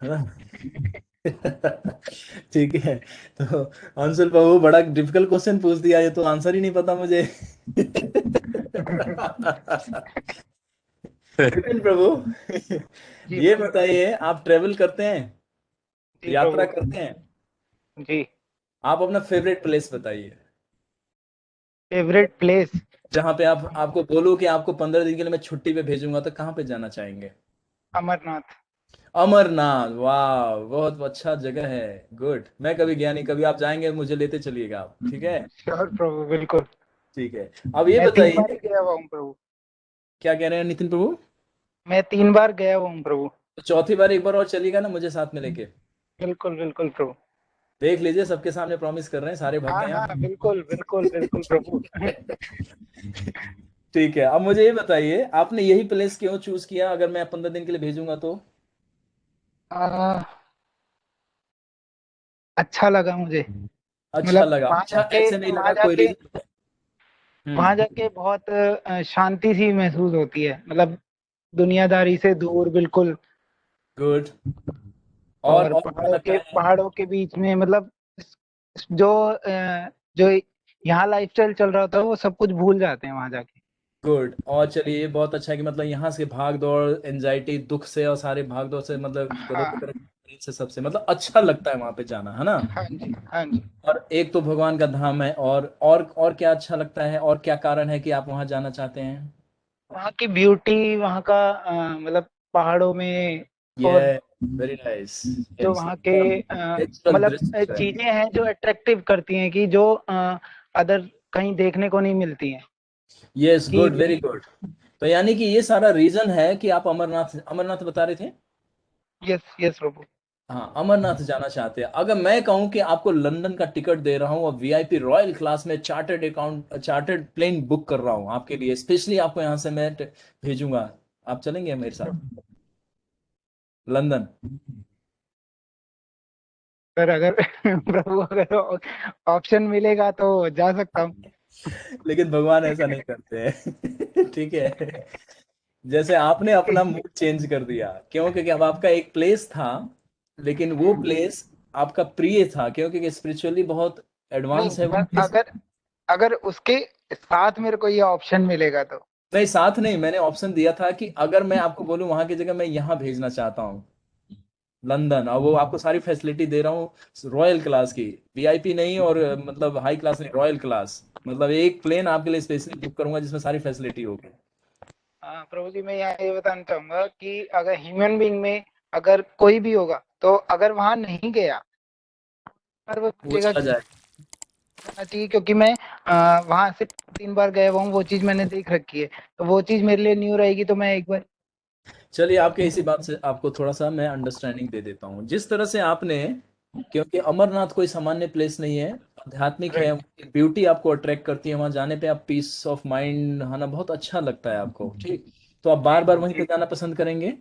[SPEAKER 1] है ना? ठीक है। तो अंशुल प्रभु बड़ा डिफिकल्ट क्वेश्चन पूछ दिया, ये तो आंसर ही नहीं पता मुझे। नितिन प्रभु,
[SPEAKER 7] जी
[SPEAKER 1] ये
[SPEAKER 7] प्रभु।
[SPEAKER 1] बताइए, आप ट्रेवल करते हैं,
[SPEAKER 7] जी
[SPEAKER 1] यात्रा
[SPEAKER 7] प्रभु।
[SPEAKER 1] करते हैं?
[SPEAKER 7] जी।
[SPEAKER 1] आप अपना फेवरेट प्लेस बताइए,
[SPEAKER 7] फेवरेट प्लेस?
[SPEAKER 1] जहाँ पे आप, आपको बोलूं कि आपको 15 दिन के लिए मैं छुट्टी पे भेजूंगा, तो कहाँ पे जाना चाहेंगे?
[SPEAKER 7] अमरनाथ।
[SPEAKER 1] अमरनाथ, वाह, बहुत अच्छा जगह है। गुड, मैं कभी गया नहीं, कभी आप जाएंगे मुझे लेते चलिएगा आप, ठीक है?
[SPEAKER 7] श्योर प्रभु, बिल्कुल।
[SPEAKER 1] ठीक है। अब ये
[SPEAKER 7] मैं 3 बार
[SPEAKER 1] बताइए,
[SPEAKER 7] गया हुआ हूँ प्रभु।
[SPEAKER 1] क्या कह रहे हैं नितिन प्रभु?
[SPEAKER 7] मैं 3 बार गया हुआ हूँ प्रभु।
[SPEAKER 1] तो चौथी बार एक बार और चलिएगा ना मुझे साथ में लेके?
[SPEAKER 7] बिल्कुल बिल्कुल प्रभु।
[SPEAKER 1] देख लीजिए, सबके सामने प्रॉमिस कर रहे हैं, सारे भाग
[SPEAKER 7] हाँ
[SPEAKER 1] गए
[SPEAKER 7] हाँ,
[SPEAKER 1] आप।
[SPEAKER 7] बिल्कुल बिल्कुल बिल्कुल प्रभु।
[SPEAKER 1] ठीक है, अब मुझे ये बताइए, आपने यही प्लेस क्यों चूज किया, अगर मैं 15 दिन के लिए भेजूंगा तो?
[SPEAKER 7] आ, अच्छा लगा मुझे।
[SPEAKER 1] अच्छा
[SPEAKER 7] मतलब
[SPEAKER 1] लगा?
[SPEAKER 7] वहां
[SPEAKER 1] अच्छा,
[SPEAKER 7] जाके
[SPEAKER 1] ऐसे नहीं
[SPEAKER 7] वहां
[SPEAKER 1] लगा, कोई
[SPEAKER 7] जाके
[SPEAKER 1] रीजन?
[SPEAKER 7] वहां
[SPEAKER 1] हम्म।
[SPEAKER 7] जाके बहुत शांति सी महसूस होती है, मतलब दुनियादारी से दूर बिल्कुल।
[SPEAKER 1] गुड।
[SPEAKER 7] और
[SPEAKER 1] और क्या लगता है?
[SPEAKER 7] पहाड़ों के बीच में, मतलब जो जो यहाँ लाइफस्टाइल चल रहा था वो सब कुछ भूल जाते हैं वहां जाके।
[SPEAKER 1] गुड। और चलिए, ये बहुत अच्छा है कि मतलब यहाँ से भाग दौड़, एंजाइटी, दुख से और सारे भाग दौड़ से, मतलब
[SPEAKER 7] हाँ
[SPEAKER 1] रोग से, सबसे मतलब अच्छा लगता है वहां पे जाना, है ना?
[SPEAKER 7] हाँ जी हाँ जी।
[SPEAKER 1] और एक तो भगवान का धाम है, और क्या अच्छा लगता है, और क्या कारण है कि आप वहां जाना चाहते हैं?
[SPEAKER 7] वहाँ की ब्यूटी, वहाँ का मतलब पहाड़ों में,
[SPEAKER 1] ये
[SPEAKER 7] और
[SPEAKER 1] वेरी नाइस।
[SPEAKER 7] जो वहाँ के
[SPEAKER 1] नेचुरल
[SPEAKER 7] मतलब
[SPEAKER 1] दृश्य है।
[SPEAKER 7] चीजें हैं जो अट्रैक्टिव करती हैं, कि जो अदर कहीं देखने को नहीं मिलती हैं।
[SPEAKER 1] यस, गुड, वेरी
[SPEAKER 7] कि
[SPEAKER 1] गुड। तो यानी कि ये सारा रीजन है कि आप अमरनाथ, अमरनाथ बता रहे थे?
[SPEAKER 7] यस यस प्रभु।
[SPEAKER 1] हाँ, अमरनाथ जाना चाहते हैं। अगर मैं कहूं कि आपको लंदन का टिकट दे रहा हूं और वीआईपी रॉयल क्लास में चार्टर्ड प्लेन बुक कर रहा हूं आपके लिए, स्पेशली आपको यहां से मैं भेजूंगा, आप चलेंगे मेरे साथ लंदन?
[SPEAKER 7] पर अगर प्रभु, अगर ऑप्शन मिलेगा तो जा सकता हूँ।
[SPEAKER 1] लेकिन भगवान ऐसा नहीं करते हैं। ठीक है। जैसे आपने अपना मूड चेंज कर दिया, क्यों? क्योंकि अब आपका एक प्लेस था, लेकिन वो प्लेस आपका प्रिय था, क्योंकि स्पिरिचुअली बहुत
[SPEAKER 7] नहीं,
[SPEAKER 1] एडवांस है वो
[SPEAKER 7] पर
[SPEAKER 1] प्लेस।
[SPEAKER 7] अगर अगर उसके साथ मेरे को ये ऑप्शन मिलेगा तो।
[SPEAKER 1] नहीं, साथ नहीं, मैंने ऑप्शन दिया था कि अगर मैं आपको बोलूं वहां की जगह मैं यहाँ भेजना चाहता हूँ, लंदन, और वो आपको सारी फैसिलिटी दे रहा हूँ रॉयल क्लास की, वीआईपी नहीं, और मतलब हाई क्लास नहीं, रॉयल क्लास, मतलब एक प्लेन आपके लिए स्पेशली बुक करूंगा जिसमें सारी फैसिलिटी होगी।
[SPEAKER 7] हाँ प्रभु जी, मैं यहाँ ये बताना चाहूंगा कि अगर ह्यूमन बीइंग में अगर कोई भी होगा, तो अगर वहां नहीं गया, पर वो जगह
[SPEAKER 1] पूछा जाए।
[SPEAKER 7] जाना चाहिए, क्योंकि मैं वहां से 3 बार गया हुआ हूँ, वो चीज मैंने देख रखी है, तो वो चीज मेरे लिए न्यू रहेगी, तो मैं एक बार।
[SPEAKER 1] चलिए, आपके इसी बात से आपको थोड़ा सा मैं अंडरस्टैंडिंग दे देता हूँ, जिस तरह से आपने, क्योंकि अमरनाथ कोई सामान्य प्लेस नहीं है, आध्यात्मिक है,
[SPEAKER 7] राइट।
[SPEAKER 1] ब्यूटी आपको अट्रैक्ट करती है, वहां जाने पे आप पीस ऑफ माइंड आना बहुत अच्छा लगता है आपको, ठीक? तो आप बार बार वहीं पे जाना पसंद करेंगे।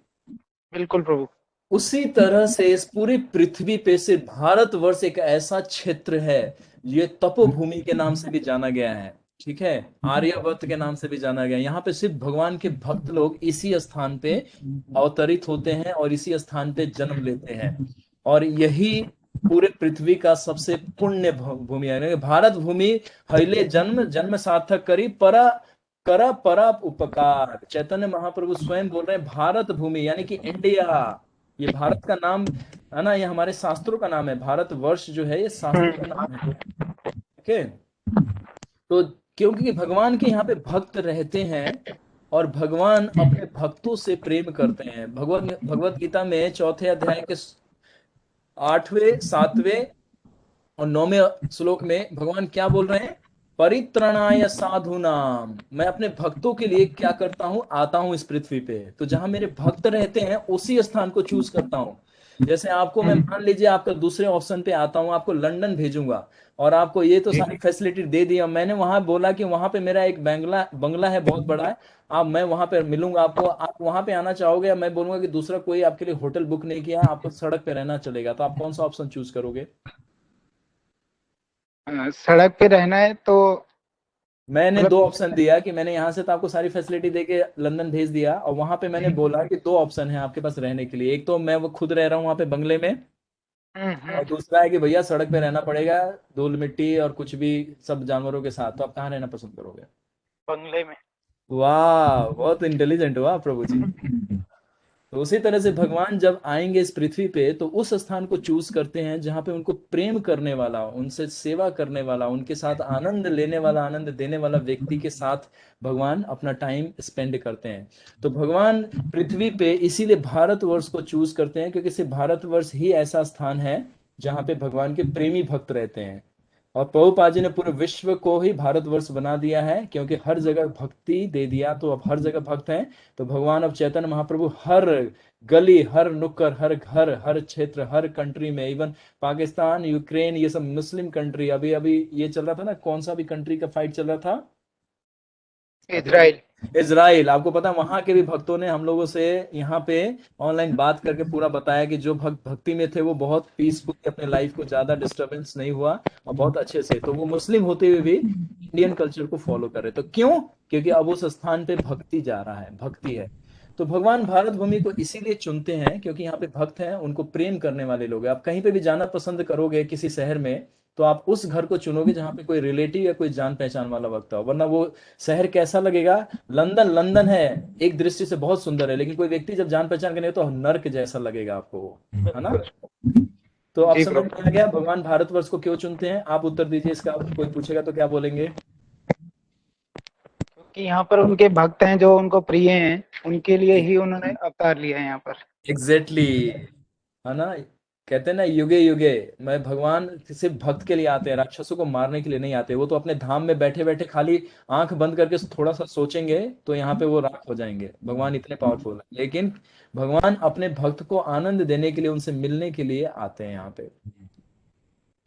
[SPEAKER 7] बिल्कुल प्रभु।
[SPEAKER 1] उसी तरह से इस पूरी पृथ्वी पे से भारतवर्ष एक ऐसा क्षेत्र है, ये तपोभूमि के नाम से भी जाना गया है, ठीक है? आर्यवर्त के नाम से भी जाना गया है। यहाँ पे सिर्फ भगवान के भक्त लोग इसी स्थान पे अवतरित होते हैं और इसी स्थान पे जन्म लेते हैं। और यही पूरे पृथ्वी का सबसे पुण्य भूमि है, यानी भारत भूमि। हइले जन्म जन्म सार्थक करी परा, करा परा उपकार, चैतन्य महाप्रभु स्वयं बोल रहे हैं, भारत भूमि यानी कि इंडिया, ये भारत का नाम है ना, ये हमारे शास्त्रों का नाम है, भारत वर्ष जो है ये शास्त्रों का नाम है, ठीक है? तो क्योंकि भगवान के यहाँ पे भक्त रहते हैं, और भगवान अपने भक्तों से प्रेम करते हैं। भगवत गीता में चौथे अध्याय के 8वें, 7वें और 9वें श्लोक में भगवान क्या बोल रहे हैं? परित्रणाय साधुनाम, मैं अपने भक्तों के लिए क्या करता हूं, आता हूं इस पृथ्वी पे, तो जहां मेरे भक्त रहते हैं उसी स्थान को चूज करता हूं। जैसे आपको मैं मान लीजिए आपका दूसरे ऑप्शन पे आता हूँ, आपको लंदन भेजूंगा और आपको ये तो सारी फैसिलिटी दे दी, और मैंने वहां बोला कि वहां पे मेरा एक बंगला बंगला है बहुत बड़ा है, आप मैं वहां पे मिलूंगा आपको, आप वहां पे आना चाहोगे, या मैं बोलूंगा कि दूसरा कोई आपके लिए होटल बुक नहीं किया, आपको सड़क पे रहना चलेगा, तो आप कौन सा ऑप्शन चूज करोगे?
[SPEAKER 7] सड़क पे रहना है तो
[SPEAKER 1] मैंने
[SPEAKER 7] मतलब
[SPEAKER 1] दो ऑप्शन दिया कि मैंने यहाँ से तो आपको सारी फैसिलिटी देके लंदन भेज दिया, और वहां पे मैंने बोला कि दो ऑप्शन है आपके पास रहने के लिए, एक तो मैं वो खुद रह रहा हूँ वहां पे बंगले में, और दूसरा है कि भैया सड़क पे रहना पड़ेगा, धूल मिट्टी और कुछ भी सब जानवरों के साथ, तो आप कहाँ रहना पसंद करोगे?
[SPEAKER 7] बंगले में।
[SPEAKER 1] वाह, बहुत इंटेलिजेंट हुआ प्रभु जी। तो उसी तरह से भगवान जब आएंगे इस पृथ्वी पे तो उस स्थान को चूज करते हैं जहां पे उनको प्रेम करने वाला, उनसे सेवा करने वाला, उनके साथ आनंद लेने वाला, आनंद देने वाला व्यक्ति के साथ भगवान अपना टाइम स्पेंड करते हैं। तो भगवान पृथ्वी पे इसीलिए भारतवर्ष को चूज करते हैं, क्योंकि सिर्फ भारतवर्ष ही ऐसा स्थान है जहां पे भगवान के प्रेमी भक्त रहते हैं। और प्रभुपाद जी ने पूरे विश्व को ही भारतवर्ष बना दिया है, क्योंकि हर जगह भक्ति दे दिया, तो अब हर जगह भक्त हैं। तो भगवान अब चैतन्य महाप्रभु हर गली, हर नुक्कड़, हर घर, हर क्षेत्र, हर कंट्री में, इवन पाकिस्तान, यूक्रेन, ये सब मुस्लिम कंट्री, अभी अभी ये चल रहा था ना, कौन सा भी कंट्री का फाइट चल रहा था अभी,
[SPEAKER 7] इजराइल।
[SPEAKER 1] इजराइल, आपको पता है वहां के भी भक्तों ने हम लोगों से यहाँ पे ऑनलाइन बात करके पूरा बताया कि जो भक्त भक्ति में थे वो बहुत पीसफुली अपने लाइफ को, ज्यादा डिस्टरबेंस नहीं हुआ और बहुत अच्छे से, तो वो मुस्लिम होते हुए भी इंडियन कल्चर को फॉलो कर रहे, तो क्यों? क्योंकि अब उस स्थान पे भक्ति जा रहा है, भक्ति है। तो भगवान भारत भूमि को इसीलिए चुनते हैं क्योंकि यहाँ पे भक्त हैं, उनको प्रेम करने वाले लोग हैं। आप कहीं पे भी जाना पसंद करोगे किसी शहर में, तो आप उस घर को चुनोगे जहाँ पे कोई रिलेटिव या कोई जान पहचान वाला वक्त हो, वरना वो शहर कैसा लगेगा? लंदन लंदन है, एक दृष्टि से बहुत सुंदर है, लेकिन कोई व्यक्ति जब जान पहचान के नहीं तो नर्क जैसा लगेगा आपको वो, है ना? तो अब
[SPEAKER 7] जी
[SPEAKER 1] समझ में आ
[SPEAKER 7] प्रभु।
[SPEAKER 1] गया भगवान भारतवर्ष को क्यों चुनते हैं? आप उत्तर दीजिए इसका, कोई पूछेगा तो क्या बोलेंगे?
[SPEAKER 7] क्योंकि यहाँ पर उनके भक्त हैं जो उनको प्रिय हैं, उनके लिए ही उन्होंने अवतार लिया है यहाँ पर।
[SPEAKER 1] एग्जैक्टली exactly, है ना? कहते हैं ना, युगे युगे मैं भगवान सिर्फ भक्त के लिए आते हैं, राक्षसों को मारने के लिए नहीं आते। वो तो अपने धाम में बैठे बैठे खाली आंख बंद करके थोड़ा सा सोचेंगे तो यहाँ पे वो राख हो जाएंगे। भगवान इतने पावरफुल है, लेकिन भगवान अपने भक्त को आनंद देने के लिए, उनसे मिलने के लिए आते हैं यहाँ पे।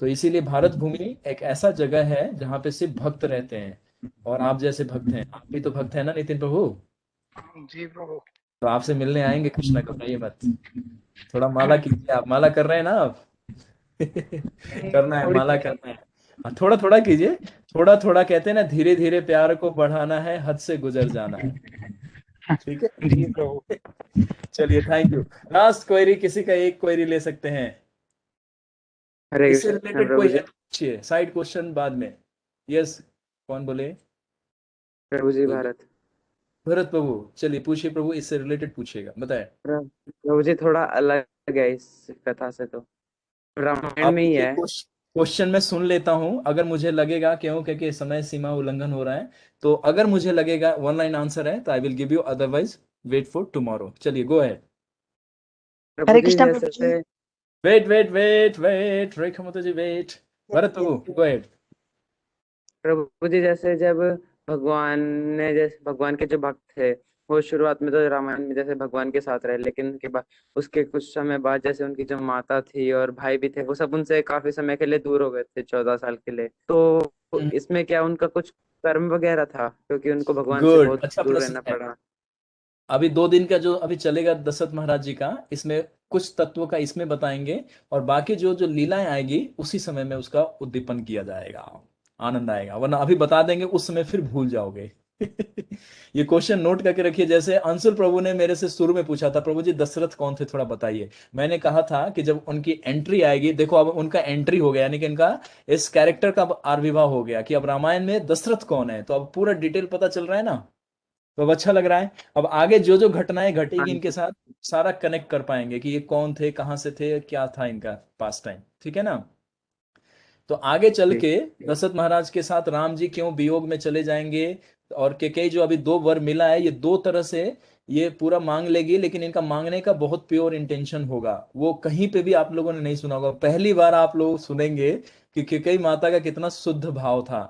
[SPEAKER 1] तो इसीलिए भारत भूमि एक ऐसा जगह है जहाँ पे सिर्फ भक्त रहते हैं, और आप जैसे भक्त हैं, आप भी तो भक्त है ना नितिन प्रभु?
[SPEAKER 7] जी प्रभु।
[SPEAKER 1] तो आपसे मिलने आएंगे कृष्णा, घबराइए मत। थोड़ा माला कीजिए, आप माला कर रहे हैं ना आप? करना है,
[SPEAKER 7] थोड़ी
[SPEAKER 1] माला
[SPEAKER 7] थोड़ी।
[SPEAKER 1] करना है। हाँ, थोड़ा थोड़ा कीजिए, थोड़ा थोड़ा, कहते हैं ना धीरे धीरे प्यार को बढ़ाना है, हद से गुजर जाना है। ठीक
[SPEAKER 7] जी प्रभु।
[SPEAKER 1] है। चलिए, थैंक यू। लास्ट क्वेरी, किसी का एक क्वेरी ले सकते हैं,
[SPEAKER 3] हरे
[SPEAKER 1] इससे
[SPEAKER 3] कृष्ण
[SPEAKER 1] रिलेटेड
[SPEAKER 3] प्रभु
[SPEAKER 1] कोई
[SPEAKER 3] जी।
[SPEAKER 1] है तो पूछिए, साइड क्वेश्चन बाद में। यस, कौन बोले?
[SPEAKER 3] प्रभु जी
[SPEAKER 1] कोई भी?
[SPEAKER 3] भारत।
[SPEAKER 1] भरत प्रभु, चलिए पूछिए प्रभु, इससे रिलेटेड पूछिएगा, बताए।
[SPEAKER 3] प्रभु जी थोड़ा अलग है इस कथा से, तो रामायण
[SPEAKER 1] आप
[SPEAKER 3] में ही
[SPEAKER 1] देखिए,
[SPEAKER 3] है।
[SPEAKER 1] क्वेश्चन मैं सुन लेता हूं, अगर मुझे लगेगा, क्यों? क्योंकि समय सीमा उल्लंघन हो रहा है, तो अगर मुझे लगेगा वन लाइन आंसर है तो I will give you, otherwise wait for tomorrow. चलिए, गो अहेड।
[SPEAKER 3] प्रभु
[SPEAKER 6] हरे
[SPEAKER 3] जी
[SPEAKER 6] कृष्णा प्रभु जी।
[SPEAKER 3] जैसे
[SPEAKER 1] वेट वेट वेट वेट, रेखा माता जी वेट। भरत प्रभु, गो अहेड।
[SPEAKER 3] प्रभु जी जैसे जब भगवान ने, जैसे भगवान के जो भक्त थे वो शुरुआत में तो रामायण में जैसे भगवान के साथ रहे, लेकिन उनके बाद उसके कुछ समय बाद जैसे उनकी जो माता थी और भाई भी थे वो सब उनसे काफी समय के लिए दूर हो गए थे, 14 साल के लिए। तो इसमें क्या उनका कुछ कर्म वगैरह था, क्योंकि उनको भगवान से
[SPEAKER 1] गुड,
[SPEAKER 3] बहुत
[SPEAKER 1] अच्छा
[SPEAKER 3] दूर
[SPEAKER 1] प्रश्न
[SPEAKER 3] रहना
[SPEAKER 1] है।
[SPEAKER 3] पड़ा।
[SPEAKER 1] अभी 2 दिन का जो अभी चलेगा दशरथ महाराज जी का, इसमें कुछ तत्वों का इसमें बताएंगे, और बाकी जो जो लीलाएं आएगी उसी समय में उसका उद्दीपन किया जाएगा, आनंद आएगा, वरना अभी बता देंगे उस समय फिर भूल जाओगे। ये क्वेश्चन नोट करके रखिए। जैसे अंशुल प्रभु ने मेरे से शुरू में पूछा था, प्रभु जी दशरथ कौन थे, थोड़ा बताइए। मैंने कहा था कि जब उनकी एंट्री आएगी, देखो अब उनका एंट्री हो गया, यानी कि इनका इस कैरेक्टर का अब आविर्भाव हो गया कि अब रामायण में दशरथ कौन है, तो अब पूरा डिटेल पता चल रहा है ना, तो अब अच्छा लग रहा है। अब आगे जो जो घटनाएं
[SPEAKER 3] हाँ
[SPEAKER 1] घटेगी इनके
[SPEAKER 3] जी।
[SPEAKER 1] साथ, सारा कनेक्ट कर पाएंगे कि ये कौन थे, कहां से थे, क्या था इनका पास टाइम, ठीक है ना? तो आगे चल
[SPEAKER 3] ठीक।
[SPEAKER 1] के दशरथ महाराज के साथ राम जी क्यों वियोग में चले जाएंगे, और केकई जो अभी 2 वर मिला है, ये 2 तरह से ये पूरा मांग लेगी, लेकिन इनका मांगने का बहुत प्योर इंटेंशन होगा, वो कहीं पे भी आप लोगों ने नहीं सुना होगा, पहली बार आप लोग सुनेंगे कि केकई माता का कितना शुद्ध भाव था।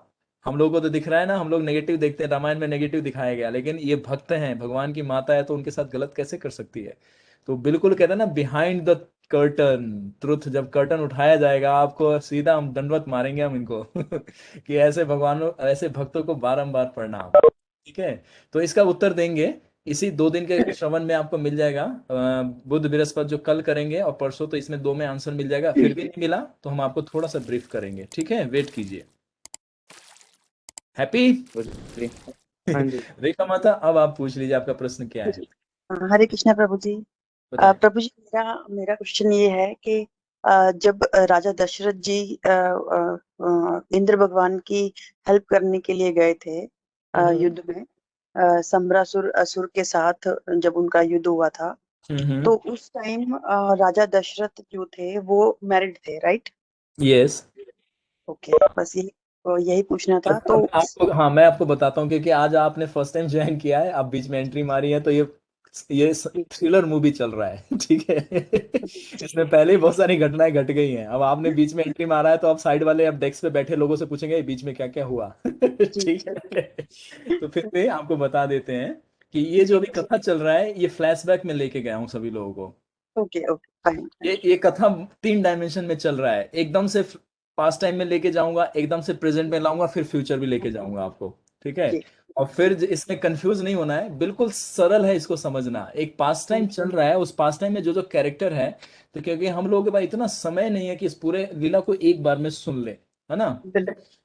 [SPEAKER 1] हम लोगों को तो दिख रहा है ना, हम लोग नेगेटिव देखते हैं, रामायण में नेगेटिव दिखाया गया, लेकिन ये भक्त हैं, भगवान की माता है, तो उनके साथ गलत कैसे कर सकती है? तो बिल्कुल कहते हैं ना, बिहाइंड द कर्टन ट्रुथ, जब कर्टन उठाया जाएगा आपको सीधा हम दंडवत मारेंगे हम इनको कि ऐसे भगवानों ऐसे भक्तों को बारंबार प्रणाम। ठीक है, तो इसका उत्तर देंगे इसी 2 दिन के श्रवण में आपको मिल जाएगा। बुध बृहस्पति जो कल करेंगे और परसों, तो इसमें 2 में आंसर मिल जाएगा। फिर भी नहीं मिला तो हम आपको थोड़ा सा ब्रीफ करेंगे। ठीक है, वेट कीजिए। हैप्पी
[SPEAKER 3] हाँ जी।
[SPEAKER 1] रेखा माता, अब आप पूछ लीजिए, आपका प्रश्न क्या है?
[SPEAKER 8] हरे कृष्णा प्रभु जी।
[SPEAKER 1] बताएं।
[SPEAKER 8] प्रभु जी, मेरा क्वेश्चन ये है कि जब राजा दशरथ जी इंद्र भगवान की हेल्प करने के लिए गए थे युद्ध में, सम्रासुर असुर के साथ जब उनका युद्ध हुआ था, तो उस टाइम राजा दशरथ जो थे वो मैरिड थे, राइट?
[SPEAKER 1] यस।
[SPEAKER 8] ओके, बस यही पूछना था। तो
[SPEAKER 1] आपको, हाँ, मैं आपको बताता हूँ, क्योंकि आज आपने फर्स्ट टाइम ज्वाइन किया है, आप बीच में एंट्री मारी है, तो ये थ्रिलर मूवी चल रहा है। ठीक है इसमें पहले ही बहुत सारी घटनाएं घट गई हैं। अब आपने बीच में एंट्री मारा है, तो आप साइड वाले अब डेस्क पे बैठे लोगों से पूछेंगे बीच में क्या क्या हुआ। ठीक है, तो फिर भी आपको बता देते हैं कि ये जो अभी कथा चल रहा है, ये फ्लैशबैक में लेके गया हूँ सभी लोगों को।
[SPEAKER 8] Okay okay, fine.
[SPEAKER 1] ये कथा 3 डायमेंशन में चल रहा है। एकदम से पास्ट टाइम में लेके जाऊंगा, एकदम से प्रेजेंट में लाऊंगा, फिर फ्यूचर भी लेके जाऊंगा आपको। ठीक है, और फिर इसमें कंफ्यूज नहीं होना है, बिल्कुल सरल है इसको समझना। एक पास्ट टाइम चल रहा है, उस पास्ट टाइम में जो जो कैरेक्टर है, तो क्योंकि हम लोगों के पास इतना समय नहीं है कि इस पूरे लीला को एक बार में सुन ले, है ना।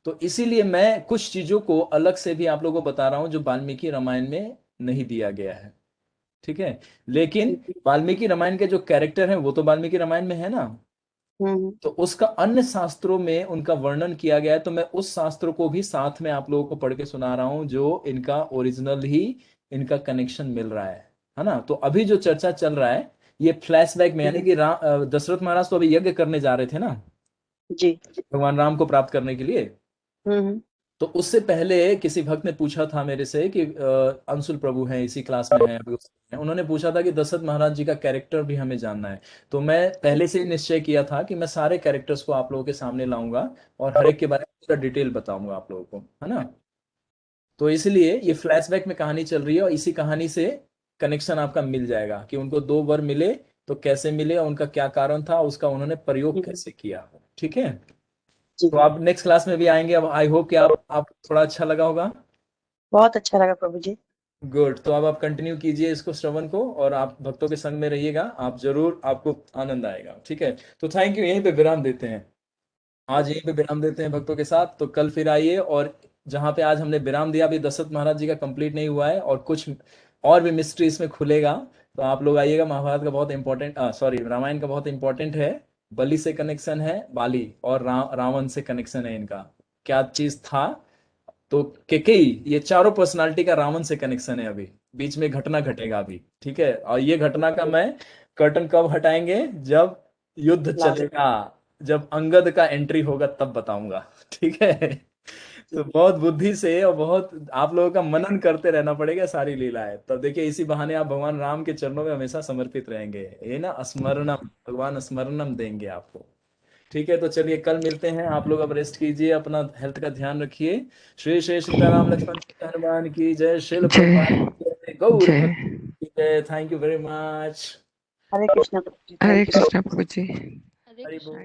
[SPEAKER 1] तो इसीलिए मैं कुछ चीजों को अलग से भी आप लोगों को बता रहा हूं जो वाल्मीकि रामायण में नहीं दिया गया है। ठीक है, लेकिन वाल्मीकि रामायण के जो कैरेक्टर हैं वो तो वाल्मीकि रामायण में है ना, तो उसका अन्य शास्त्रों में उनका वर्णन किया गया है। तो मैं उस शास्त्रों को भी साथ में आप लोगों को पढ़ के सुना रहा हूं, जो इनका ओरिजिनल ही इनका कनेक्शन मिल रहा है ना। तो अभी जो चर्चा चल रहा है ये फ्लैशबैक में, यानी कि दशरथ महाराज तो अभी यज्ञ करने जा रहे थे ना
[SPEAKER 8] जी,
[SPEAKER 1] भगवान राम को प्राप्त करने के लिए। तो उससे पहले किसी भक्त ने पूछा था मेरे से कि अंशुल प्रभु हैं, इसी क्लास में हैं अभी, उन्होंने पूछा था कि दशरथ महाराज जी का कैरेक्टर भी हमें जानना है। तो मैं पहले से ही निश्चय किया था कि मैं सारे कैरेक्टर्स को आप लोगों के सामने लाऊंगा और हर एक के बारे में पूरा डिटेल बताऊंगा आप लोगों को, है ना। तो इसलिए ये फ्लैशबैक में कहानी चल रही है, और इसी कहानी से कनेक्शन आपका मिल जाएगा कि उनको 2 वर मिले तो कैसे मिले, और उनका क्या कारण था, उसका उन्होंने प्रयोग कैसे किया। ठीक है, तो आप नेक्स्ट क्लास में भी आएंगे। अब आई होप कि आप थोड़ा अच्छा लगा होगा।
[SPEAKER 8] बहुत अच्छा लगा प्रभु जी।
[SPEAKER 1] गुड, तो अब आप कंटिन्यू कीजिए इसको श्रवण को, और आप भक्तों के संग में रहिएगा, आप जरूर, आपको आनंद आएगा। ठीक है, तो थैंक यू, यहीं पे विराम देते हैं, आज यहीं पे विराम देते हैं भक्तों के साथ। तो कल फिर आइए, और जहाँ पे आज हमने विराम दिया, अभी दशरथ महाराज जी का कंप्लीट नहीं हुआ है, और कुछ और भी मिस्ट्री इसमें खुलेगा। तो आप लोग आइएगा। महाभारत का बहुत इंपॉर्टेंट, सॉरी, रामायण का बहुत इंपॉर्टेंट है। बलि से कनेक्शन है, बाली और रावण से कनेक्शन है इनका, क्या चीज था। तो केकेई, ये चारों पर्सनालिटी का रावण से कनेक्शन है। अभी बीच में घटना घटेगा अभी। ठीक है, और ये घटना का मैं कर्टन कब हटाएंगे, जब युद्ध चलेगा, जब अंगद का एंट्री होगा तब बताऊंगा। ठीक है, तो बहुत बुद्धि से और बहुत आप लोगों का मनन करते रहना पड़ेगा सारी लीलाएं, तब देखिए इसी बहाने आप भगवान राम के चरणों में हमेशा समर्पित रहेंगे। ये ना स्मरणम, भगवान स्मरणम देंगे आपको। ठीक है, तो चलिए कल मिलते हैं। आप लोग अब रेस्ट कीजिए, अपना हेल्थ का ध्यान रखिए। श्री श्री सीताराम लक्ष्मण हनुमान की जय, श्रील प्रभुपाद की जय, गौर भक्त की जय। Thank you very much.
[SPEAKER 8] Hare Krishna प्रभु जी।
[SPEAKER 9] हरे कृष्णा प्रभु जी।
[SPEAKER 1] हरि बोल।